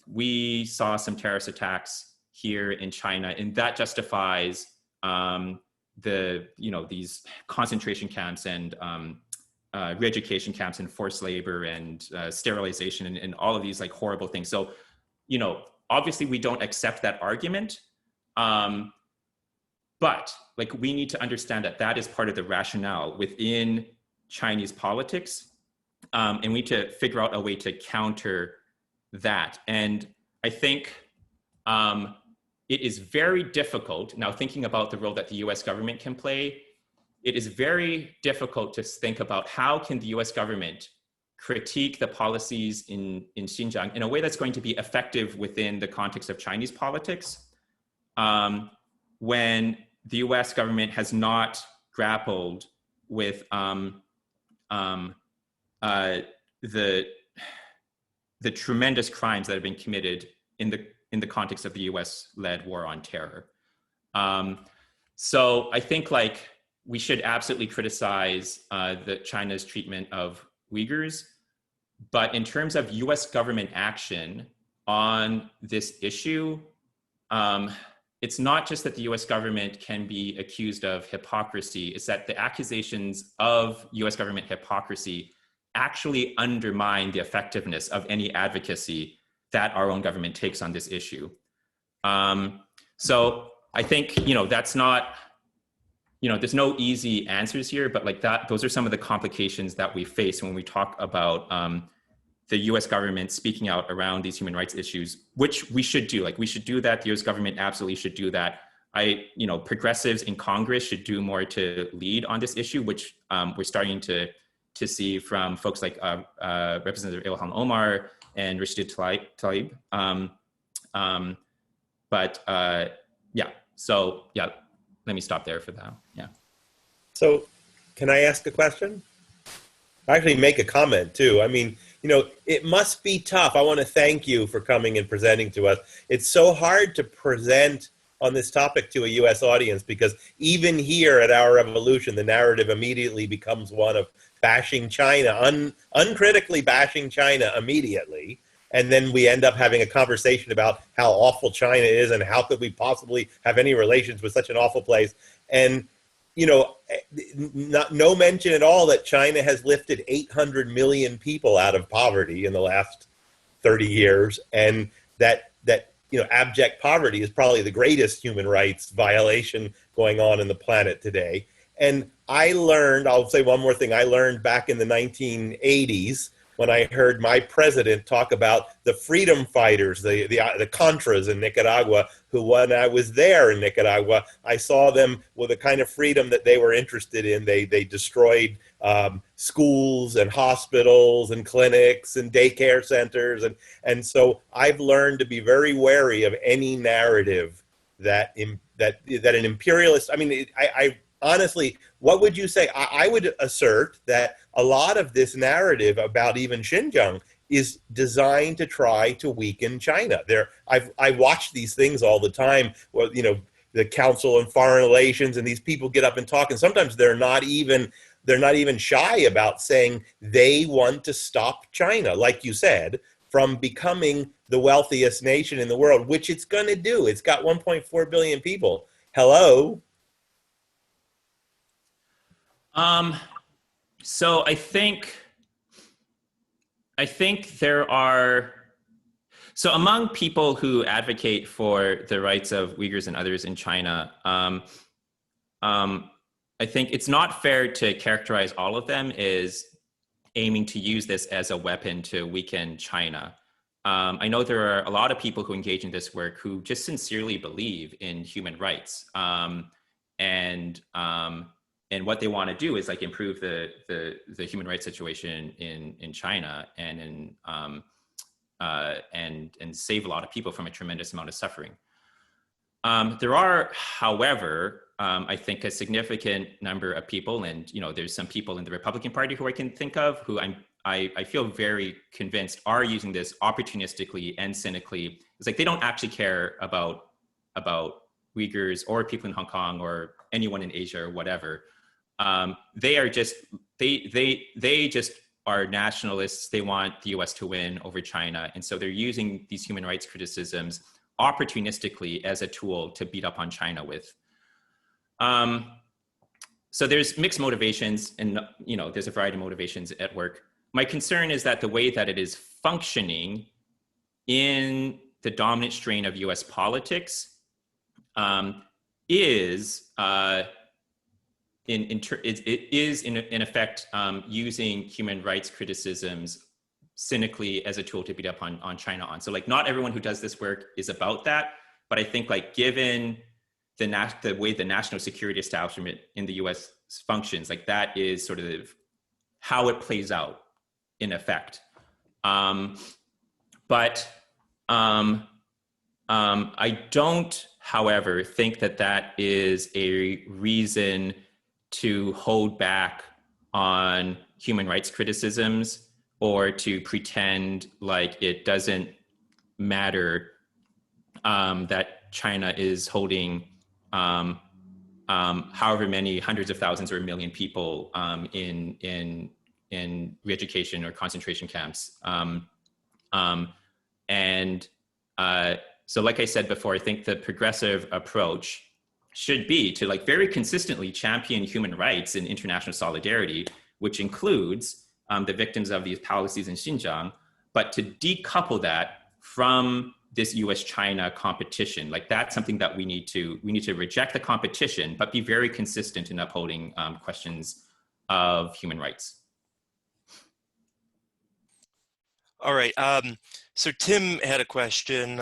we saw some terrorist attacks here in China, and that justifies these concentration camps and re-education camps and forced labor and sterilization and all of these like horrible things. So, obviously we don't accept that argument. But like, we need to understand that that is part of the rationale within Chinese politics. And we need to figure out a way to counter that. And I think it is very difficult, now thinking about the role that the US government can play, it is very difficult to think about how can the US government critique the policies in Xinjiang in a way that's going to be effective within the context of Chinese politics, when the US government has not grappled with the tremendous crimes that have been committed in the context of the US-led war on terror. So I think like we should absolutely criticize China's treatment of Uyghurs, but in terms of US government action on this issue, it's not just that the US government can be accused of hypocrisy, it's that the accusations of US government hypocrisy actually undermine the effectiveness of any advocacy that our own government takes on this issue. So I think, that's not, there's no easy answers here, but like those are some of the complications that we face when we talk about the US government speaking out around these human rights issues, which we should do. Like, we should do that. The US government absolutely should do that. Progressives in Congress should do more to lead on this issue, which we're starting to see from folks like Representative Ilhan Omar and Rashida Tlaib. Let me stop there for now. Yeah. So can I ask a question? Actually make a comment too. I mean, it must be tough. I want to thank you for coming and presenting to us. It's so hard to present on this topic to a U.S. audience because even here at Our Revolution, the narrative immediately becomes one of bashing China, uncritically bashing China immediately. And then we end up having a conversation about how awful China is and how could we possibly have any relations with such an awful place. And, no mention at all that China has lifted 800 million people out of poverty in the last 30 years. And that abject poverty is probably the greatest human rights violation going on in the planet today. And I'll say one more thing, I learned back in the 1980s when I heard my president talk about the freedom fighters, the Contras in Nicaragua, who when I was there in Nicaragua, I saw them with the kind of freedom that they were interested in. They destroyed schools and hospitals and clinics and daycare centers. And so I've learned to be very wary of any narrative that an imperialist, I honestly, what would you say? I would assert that a lot of this narrative about even Xinjiang is designed to try to weaken China. I watch these things all the time. Well, the Council on Foreign Relations, and these people get up and talk, and sometimes they're not even shy about saying they want to stop China, like you said, from becoming the wealthiest nation in the world, which it's going to do. It's got 1.4 billion people. Hello. So I think there are, so among people who advocate for the rights of Uyghurs and others in China, I think it's not fair to characterize all of them as aiming to use this as a weapon to weaken China. I know there are a lot of people who engage in this work who just sincerely believe in human rights. And what they want to do is like improve the human rights situation in China and save a lot of people from a tremendous amount of suffering. There are, however, I think a significant number of people, and there's some people in the Republican Party who I can think of who I feel very convinced are using this opportunistically and cynically. It's like they don't actually care about Uyghurs or people in Hong Kong or anyone in Asia or whatever. They are just they just are nationalists. They want the US to win over China, and so they're using these human rights criticisms opportunistically as a tool to beat up on China with. So there's mixed motivations, and there's a variety of motivations at work. My concern is that the way that it is functioning in the dominant strain of US politics is in effect using human rights criticisms cynically as a tool to beat up on China on. So like not everyone who does this work is about that, but I think like given the way the national security establishment in the US functions, like that is sort of how it plays out in effect. But I don't, however, think that is a reason to hold back on human rights criticisms or to pretend like it doesn't matter that China is holding however many hundreds of thousands or a million people in re-education or concentration camps. So like I said before, I think the progressive approach should be to like very consistently champion human rights and international solidarity, which includes the victims of these policies in Xinjiang, but to decouple that from this US-China competition. Like that's something that we need to reject the competition, but be very consistent in upholding questions of human rights. All right. So Tim had a question.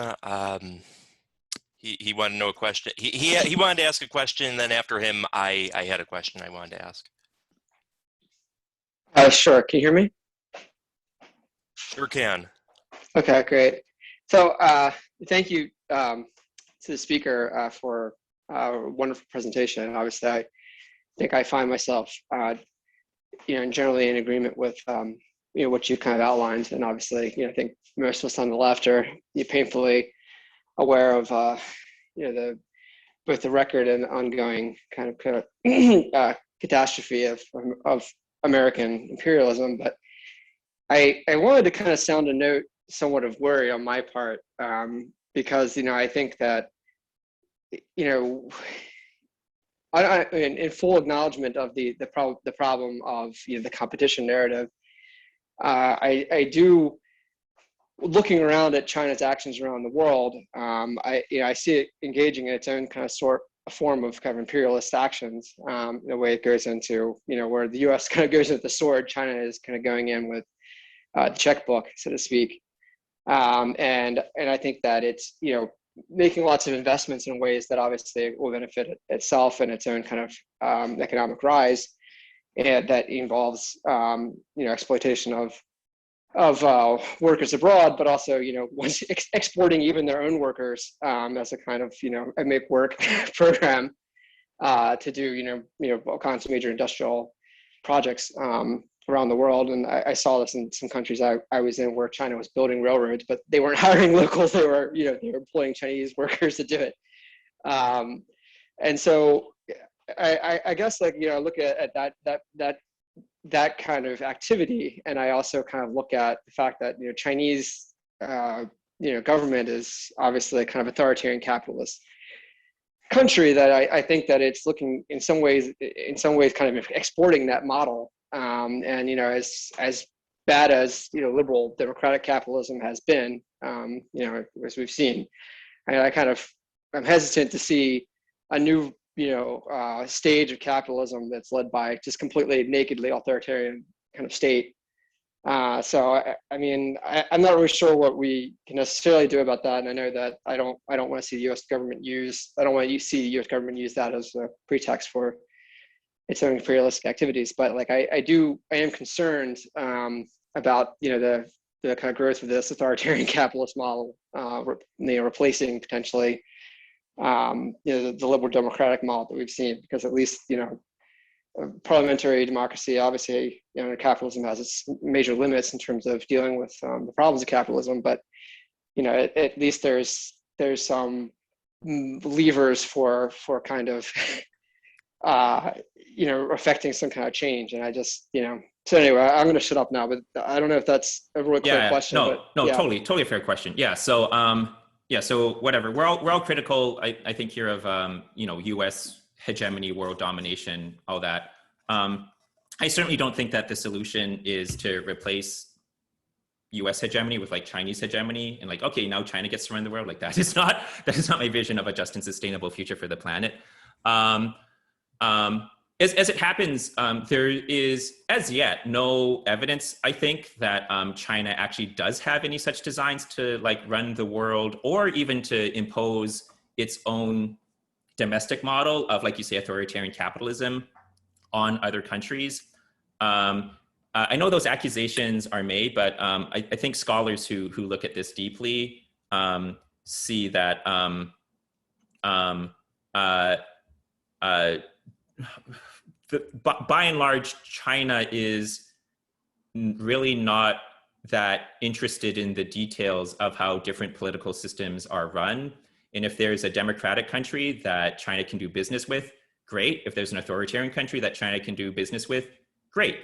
He wanted to know a question. He wanted to ask a question, and then after him, I had a question I wanted to ask. Sure. Can you hear me? Sure can. Okay, great. So thank you to the speaker for a wonderful presentation. Obviously, I think I find myself, generally in agreement with what you kind of outlined. And obviously, I think most of us on the left are painfully aware of, both the record and the ongoing kind of catastrophe of American imperialism. But I wanted to kind of sound a note somewhat of worry on my part, because I think that in full acknowledgement of the problem of the competition narrative, I do, looking around at China's actions around the world, I see it engaging in its own kind of a form of kind of imperialist actions. The way it goes into where the U.S. kind of goes into the sword, China is kind of going in with the checkbook, so to speak. And I think that it's making lots of investments in ways that obviously will benefit itself and its own kind of economic rise, and that involves exploitation of workers abroad, but also once exporting even their own workers as a kind of a make work program to do all kinds of major industrial projects around the world. And I saw this in some countries I was in where China was building railroads, but they weren't hiring locals. They were they were employing Chinese workers to do it. And so I guess I look at that kind of activity, and I also kind of look at the fact that Chinese government is obviously a kind of authoritarian capitalist country, that I think that it's looking in some ways kind of exporting that model. And as bad as liberal democratic capitalism has been, as we've seen, I'm hesitant to see a new stage of capitalism that's led by just completely nakedly authoritarian kind of state. So I'm not really sure what we can necessarily do about that, and I know that I don't want to see the U.S. government use that as a pretext for its own imperialistic activities. But I am concerned about the kind of growth of this authoritarian capitalist model, replacing potentially the liberal democratic model that we've seen, because at least parliamentary democracy, obviously capitalism has its major limits in terms of dealing with the problems of capitalism, but at least there's some levers for kind of affecting some kind of change. And I just so anyway, I'm going to shut up now, but I don't know if that's a really clear question. No, yeah. totally a fair question. Yeah. So so whatever, we're all critical, I think, here of U.S. hegemony, world domination, all that. I certainly don't think that the solution is to replace U.S. hegemony with Chinese hegemony and okay, now China gets to run the world. That is not my vision of a just and sustainable future for the planet. As it happens, there is as yet no evidence, I think, that China actually does have any such designs to run the world, or even to impose its own domestic model of, like you say, authoritarian capitalism on other countries. I know those accusations are made, but I think scholars who look at this deeply see that by and large, China is really not that interested in the details of how different political systems are run. And if there's a democratic country that China can do business with, great. If there's an authoritarian country that China can do business with, great.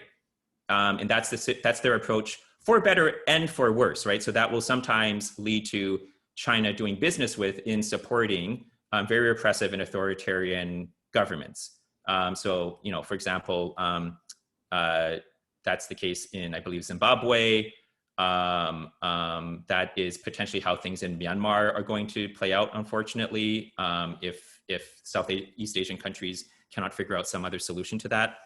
And that's their approach, for better and for worse, right? So that will sometimes lead to China doing business with in supporting very repressive and authoritarian governments. So, for example, that's the case in, I believe, Zimbabwe. That is potentially how things in Myanmar are going to play out, unfortunately, if Southeast Asian countries cannot figure out some other solution to that.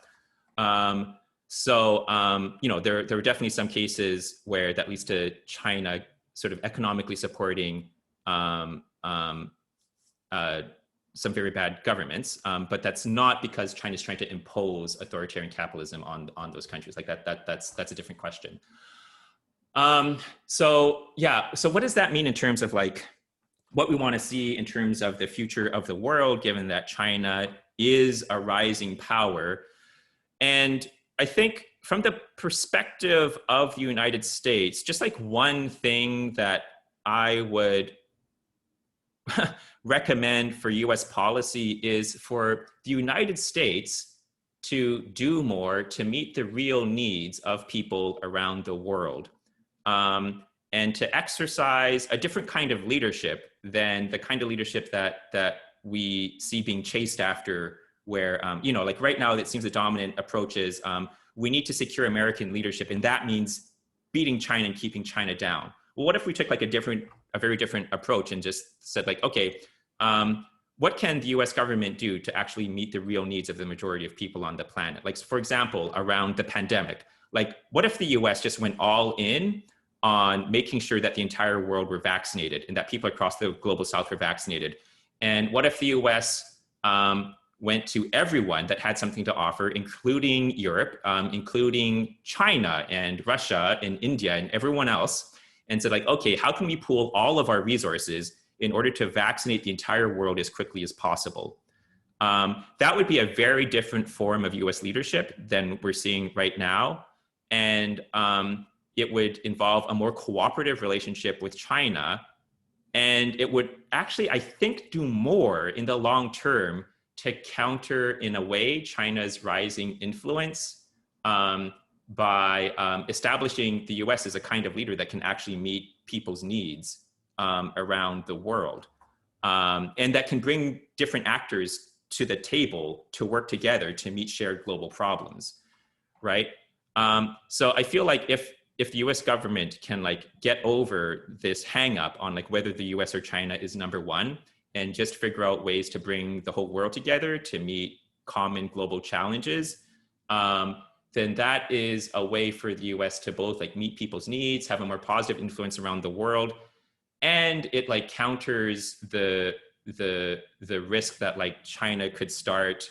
So there are definitely some cases where that leads to China sort of economically supporting some very bad governments, but that's not because China's trying to impose authoritarian capitalism on those countries. That's a different question. So what does that mean in terms of what we want to see in terms of the future of the world, given that China is a rising power? And I think from the perspective of the United States, just like one thing that I would recommend for US policy is for the United States to do more to meet the real needs of people around the world, and to exercise a different kind of leadership than the kind of leadership that we see being chased after, where, you know, like right now it seems the dominant approach is we need to secure American leadership, and that means beating China and keeping China down. Well, what if we took like a very different approach and just said like, okay, what can the US government do to actually meet the real needs of the majority of people on the planet? Like, for example, around the pandemic, like what if the US just went all in on making sure that the entire world were vaccinated and that people across the global south were vaccinated? And what if the US went to everyone that had something to offer, including Europe, including China and Russia and India and everyone else, and said like, okay, how can we pool all of our resources in order to vaccinate the entire world as quickly as possible? That would be a very different form of US leadership than we're seeing right now. And it would involve a more cooperative relationship with China. And it would actually, I think, do more in the long term to counter, in a way, China's rising influence by establishing the US as a kind of leader that can actually meet people's needs around the world, and that can bring different actors to the table to work together to meet shared global problems, right? So I feel like if the US government can like get over this hang up on like whether the US or China is number one, and just figure out ways to bring the whole world together to meet common global challenges, then that is a way for the US to both like meet people's needs, have a more positive influence around the world, and it like counters the risk that like China could start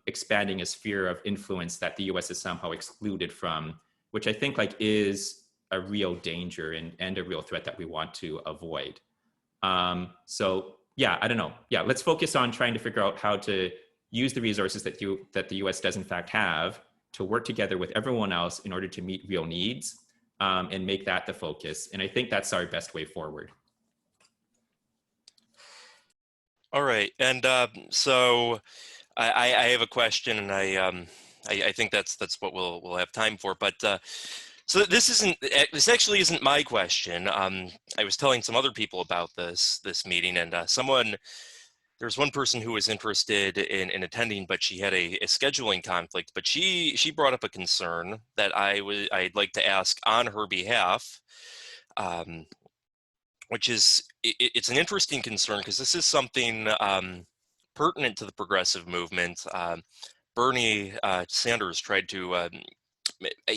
expanding a sphere of influence that the US is somehow excluded from, which I think like is a real danger and a real threat that we want to avoid. So yeah, I don't know. Yeah, let's focus on trying to figure out how to use the resources that the US does in fact have to work together with everyone else in order to meet real needs, and make that the focus. And I think that's our best way forward. All right, and so I have a question, and I think that's what we'll have time for. But so this actually isn't my question. I was telling some other people about this meeting, and there's one person who was interested in attending, but she had a scheduling conflict. But she brought up a concern that I'd like to ask on her behalf, which is it's an interesting concern because this is something pertinent to the progressive movement. Bernie Sanders tried to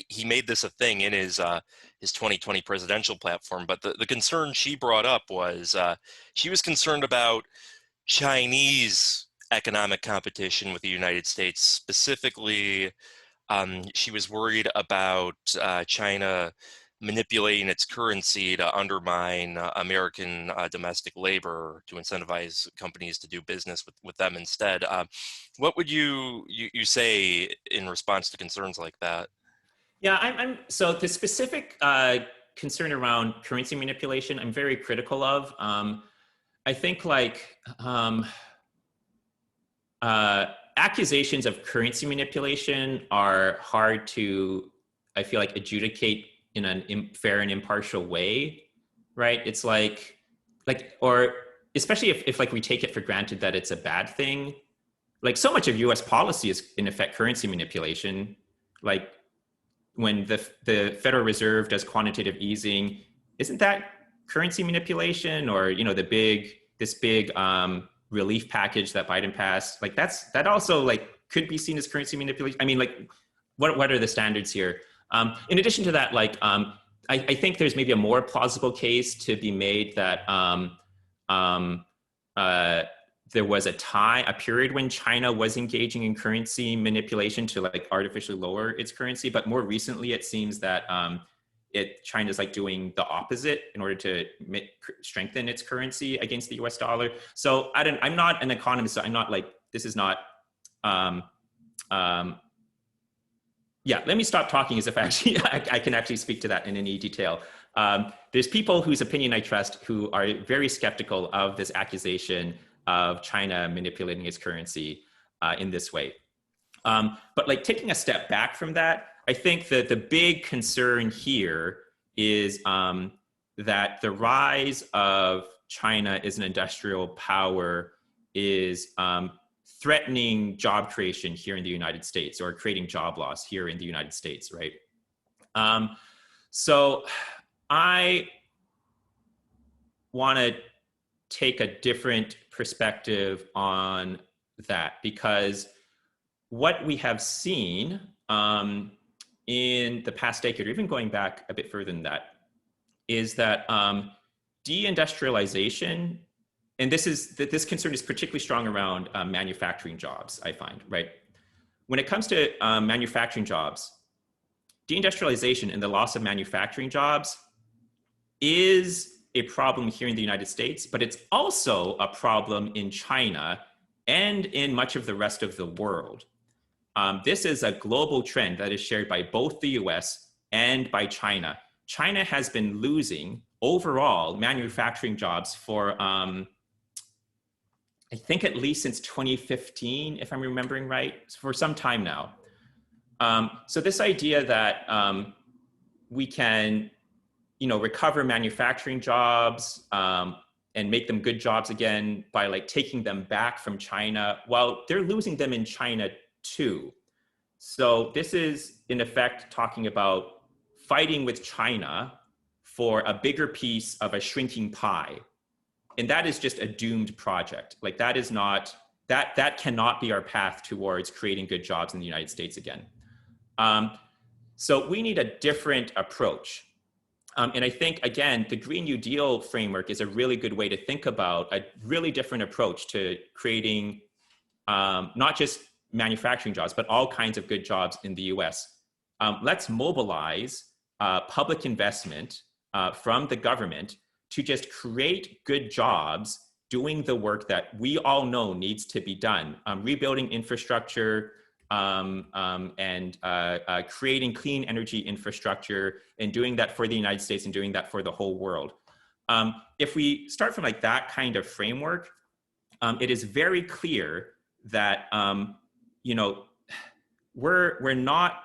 he made this a thing in his 2020 presidential platform. But the concern she brought up was she was concerned about Chinese economic competition with the United States. Specifically, she was worried about China manipulating its currency to undermine American domestic labor to incentivize companies to do business with them instead. What would you say in response to concerns like that? Yeah, so the specific concern around currency manipulation, I'm very critical of. I think like accusations of currency manipulation are hard to, I feel like, adjudicate in a fair and impartial way, right? It's like, or especially if like we take it for granted that it's a bad thing. Like so much of US policy is in effect currency manipulation. Like when the Federal Reserve does quantitative easing, isn't that currency manipulation? Or, you know, this big relief package that Biden passed, like that also like could be seen as currency manipulation. I mean, like what are the standards here? In addition to that, like I think there's maybe a more plausible case to be made that there was a period when China was engaging in currency manipulation to like artificially lower its currency, but more recently it seems that China's like doing the opposite in order to strengthen its currency against the US dollar. So I'm not an economist, so I'm not like, this is not yeah, let me stop talking as if actually I can actually speak to that in any detail. There's people whose opinion I trust who are very skeptical of this accusation of China manipulating its currency in this way. But like taking a step back from that, I think that the big concern here is that the rise of China as an industrial power is threatening job creation here in the United States, or creating job loss here in the United States, right? So I want to take a different perspective on that, because what we have seen in the past decade, or even going back a bit further than that, is that deindustrialization, and this concern is particularly strong around manufacturing jobs, I find, right? When it comes to manufacturing jobs, deindustrialization and the loss of manufacturing jobs is a problem here in the United States, but it's also a problem in China and in much of the rest of the world. This is a global trend that is shared by both the US and by China. China has been losing overall manufacturing jobs for, I think at least since 2015, if I'm remembering right, for some time now. So this idea that we can, recover manufacturing jobs and make them good jobs again by like taking them back from China, well, they're losing them in China too. So this is in effect talking about fighting with China for a bigger piece of a shrinking pie. And that is just a doomed project. Like that is not, that cannot be our path towards creating good jobs in the United States again. So we need a different approach. And I think, again, the Green New Deal framework is a really good way to think about a really different approach to creating not just manufacturing jobs, but all kinds of good jobs in the US. Let's mobilize public investment from the government to just create good jobs doing the work that we all know needs to be done, rebuilding infrastructure, and creating clean energy infrastructure, and doing that for the United States and doing that for the whole world. If we start from like that kind of framework, it is very clear that we're not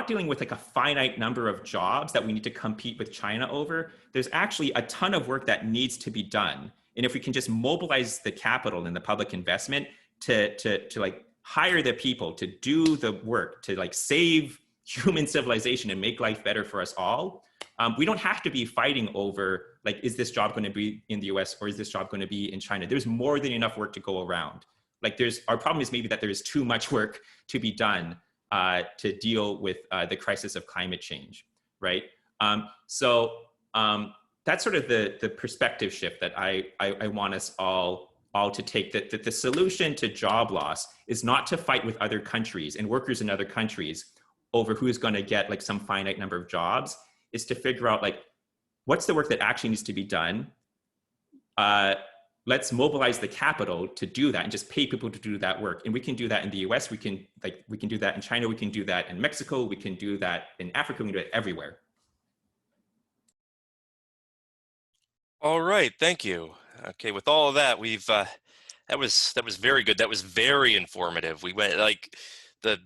dealing with like a finite number of jobs that we need to compete with China over. There's actually a ton of work that needs to be done, and if we can just mobilize the capital and the public investment to like hire the people to do the work, to like save human civilization and make life better for us all, we don't have to be fighting over like, is this job going to be in the US or is this job going to be in China? There's more than enough work to go around. Like our problem is maybe that there is too much work to be done to deal with the crisis of climate change, right? So that's sort of the perspective shift that I want us all to take, that the solution to job loss is not to fight with other countries and workers in other countries over who's going to get like some finite number of jobs, is to figure out like, what's the work that actually needs to be done? Let's mobilize the capital to do that and just pay people to do that work. And we can do that in the US, we can do that in China, we can do that in Mexico, we can do that in Africa, we can do it everywhere. All right, thank you. Okay, with all of that, we've that was very good. That was very informative. We went like the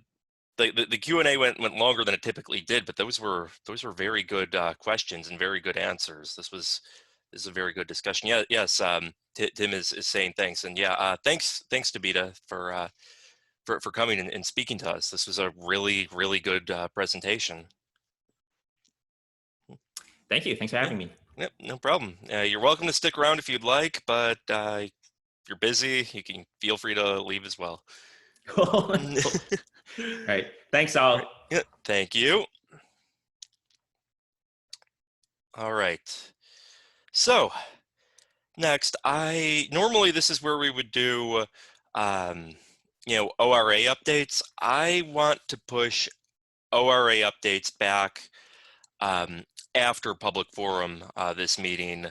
Q&A went longer than it typically did, but those were very good questions and very good answers. This is a very good discussion. Yeah, yes. Tim is saying thanks, and yeah, thanks Tobita for coming and speaking to us. This was a really good presentation. Thank you. Thanks for having me. Yep, no problem. You're welcome to stick around if you'd like, but if you're busy, you can feel free to leave as well. All right. Thanks, all. Right. Yeah, thank you. All right. So next, normally this is where we would do, ORA updates. I want to push ORA updates back after public forum this meeting.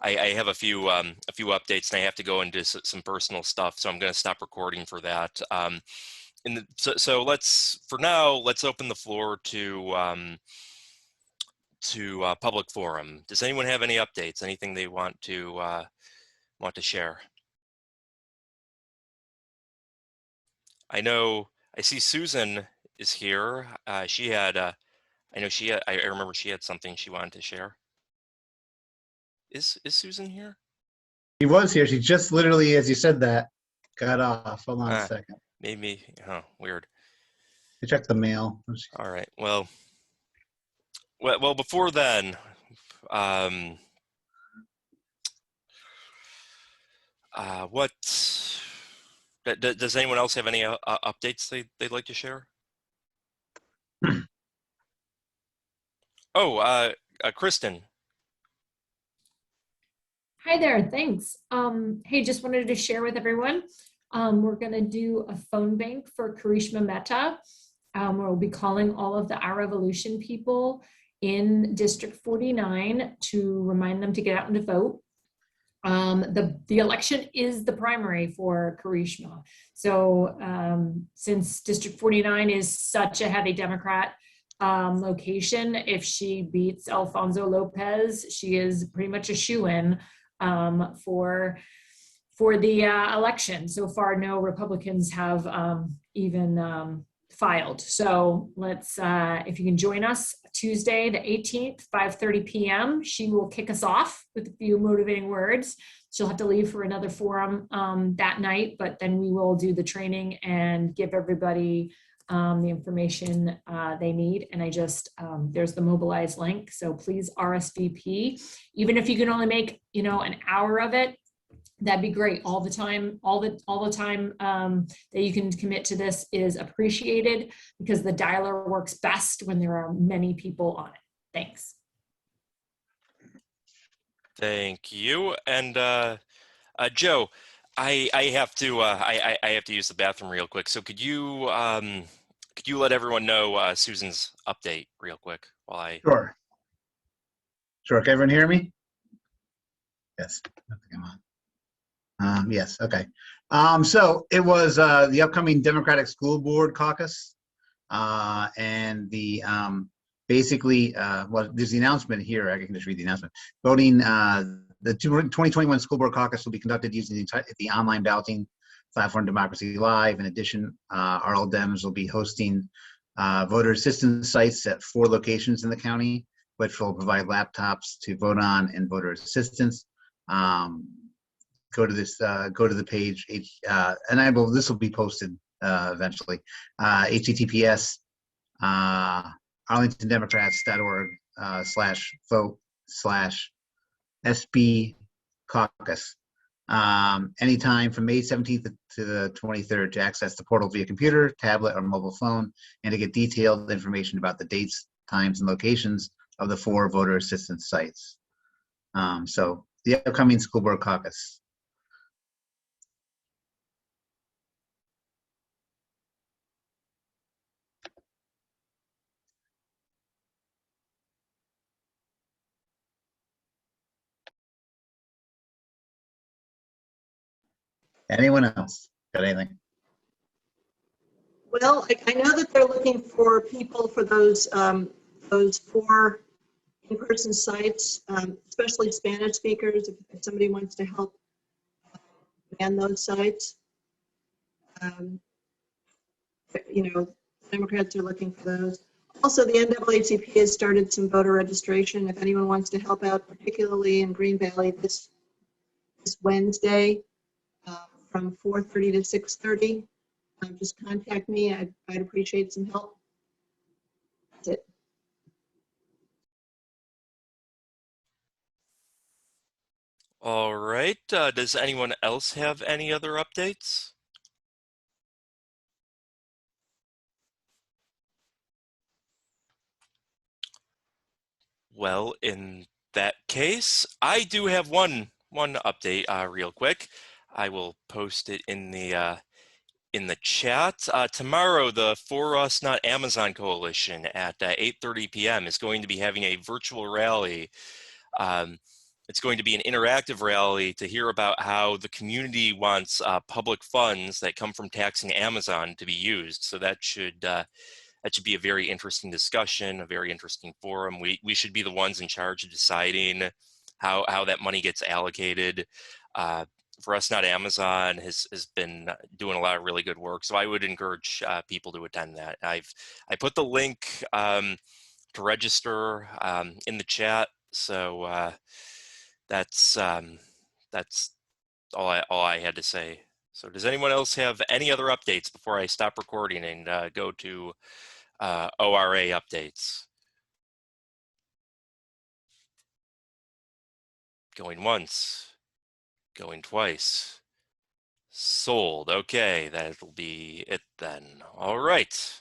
I have a few updates and I have to go into some personal stuff, so I'm going to stop recording for that. so let's, for now, let's open the floor to public forum. Does anyone have any updates? Anything they want to share? I know I see Susan is here. She had I know she had, I remember she had something she wanted to share. Is Susan here? She was here. She just literally, as you said that, got off. Hold on a second. Maybe, huh, weird. I checked the mail. All right, well, before then, what, does anyone else have any updates they'd like to share? Oh, Kristen. Hi there, thanks. Hey, just wanted to share with everyone, we're gonna do a phone bank for Karishma Mehta. We'll be calling all of the Our Revolution people in District 49 to remind them to get out and to vote. The election is the primary for Karishma. So since District 49 is such a heavy Democrat location, if she beats Alfonso Lopez, she is pretty much a shoo-in for the election. So far, no Republicans have even filed. So let's, if you can join us Tuesday, the 18th, 5:30 p.m. She will kick us off with a few motivating words. She'll have to leave for another forum that night, but then we will do the training and give everybody the information they need. And I just, there's the Mobilize link. So please RSVP. Even if you can only make, an hour of it, that'd be great. All the time that you can commit to this is appreciated, because the dialer works best when there are many people on it. Thanks. Thank you. And Joe, I have to I have to use the bathroom real quick. So could you let everyone know Susan's update real quick while I? Sure. Can everyone hear me? Yes. I think I'm on. Yes. Okay. So it was the upcoming Democratic School Board caucus, and the basically, well, there's the announcement here. I can just read the announcement. Voting, the 2021 School Board caucus will be conducted using the online balloting platform Democracy Live. In addition, RL Dems will be hosting voter assistance sites at 4 locations in the county, which will provide laptops to vote on and voter assistance. Go to the page, and this will be posted eventually. HTTPS arlingtondemocrats.org/vote/SB caucus. Anytime from May 17th to the 23rd to access the portal via computer, tablet, or mobile phone, and to get detailed information about the dates, times, and locations of the 4 voter assistance sites. So the upcoming School Board caucus. Anyone else got anything? Well, I know that they're looking for people for those 4 in-person sites, especially Spanish speakers, if somebody wants to help man those sites. Democrats are looking for those. Also, the NAACP has started some voter registration. If anyone wants to help out, particularly in Green Valley this Wednesday, from 4:30 to 6:30. Just contact me. I'd appreciate some help. That's it. All right. Does anyone else have any other updates? Well, in that case, I do have one update real quick. I will post it in the chat. Tomorrow, the For Us Not Amazon Coalition at 8:30 p.m. is going to be having a virtual rally. It's going to be an interactive rally to hear about how the community wants public funds that come from taxing Amazon to be used. So that should be a very interesting discussion, a very interesting forum. We should be the ones in charge of deciding how that money gets allocated. For us, not Amazon has been doing a lot of really good work. So I would encourage people to attend that. I put the link to register in the chat. So that's all I had to say. So does anyone else have any other updates before I stop recording and go to ORA updates? Going once, going twice. Sold. Okay, that'll be it then. All right.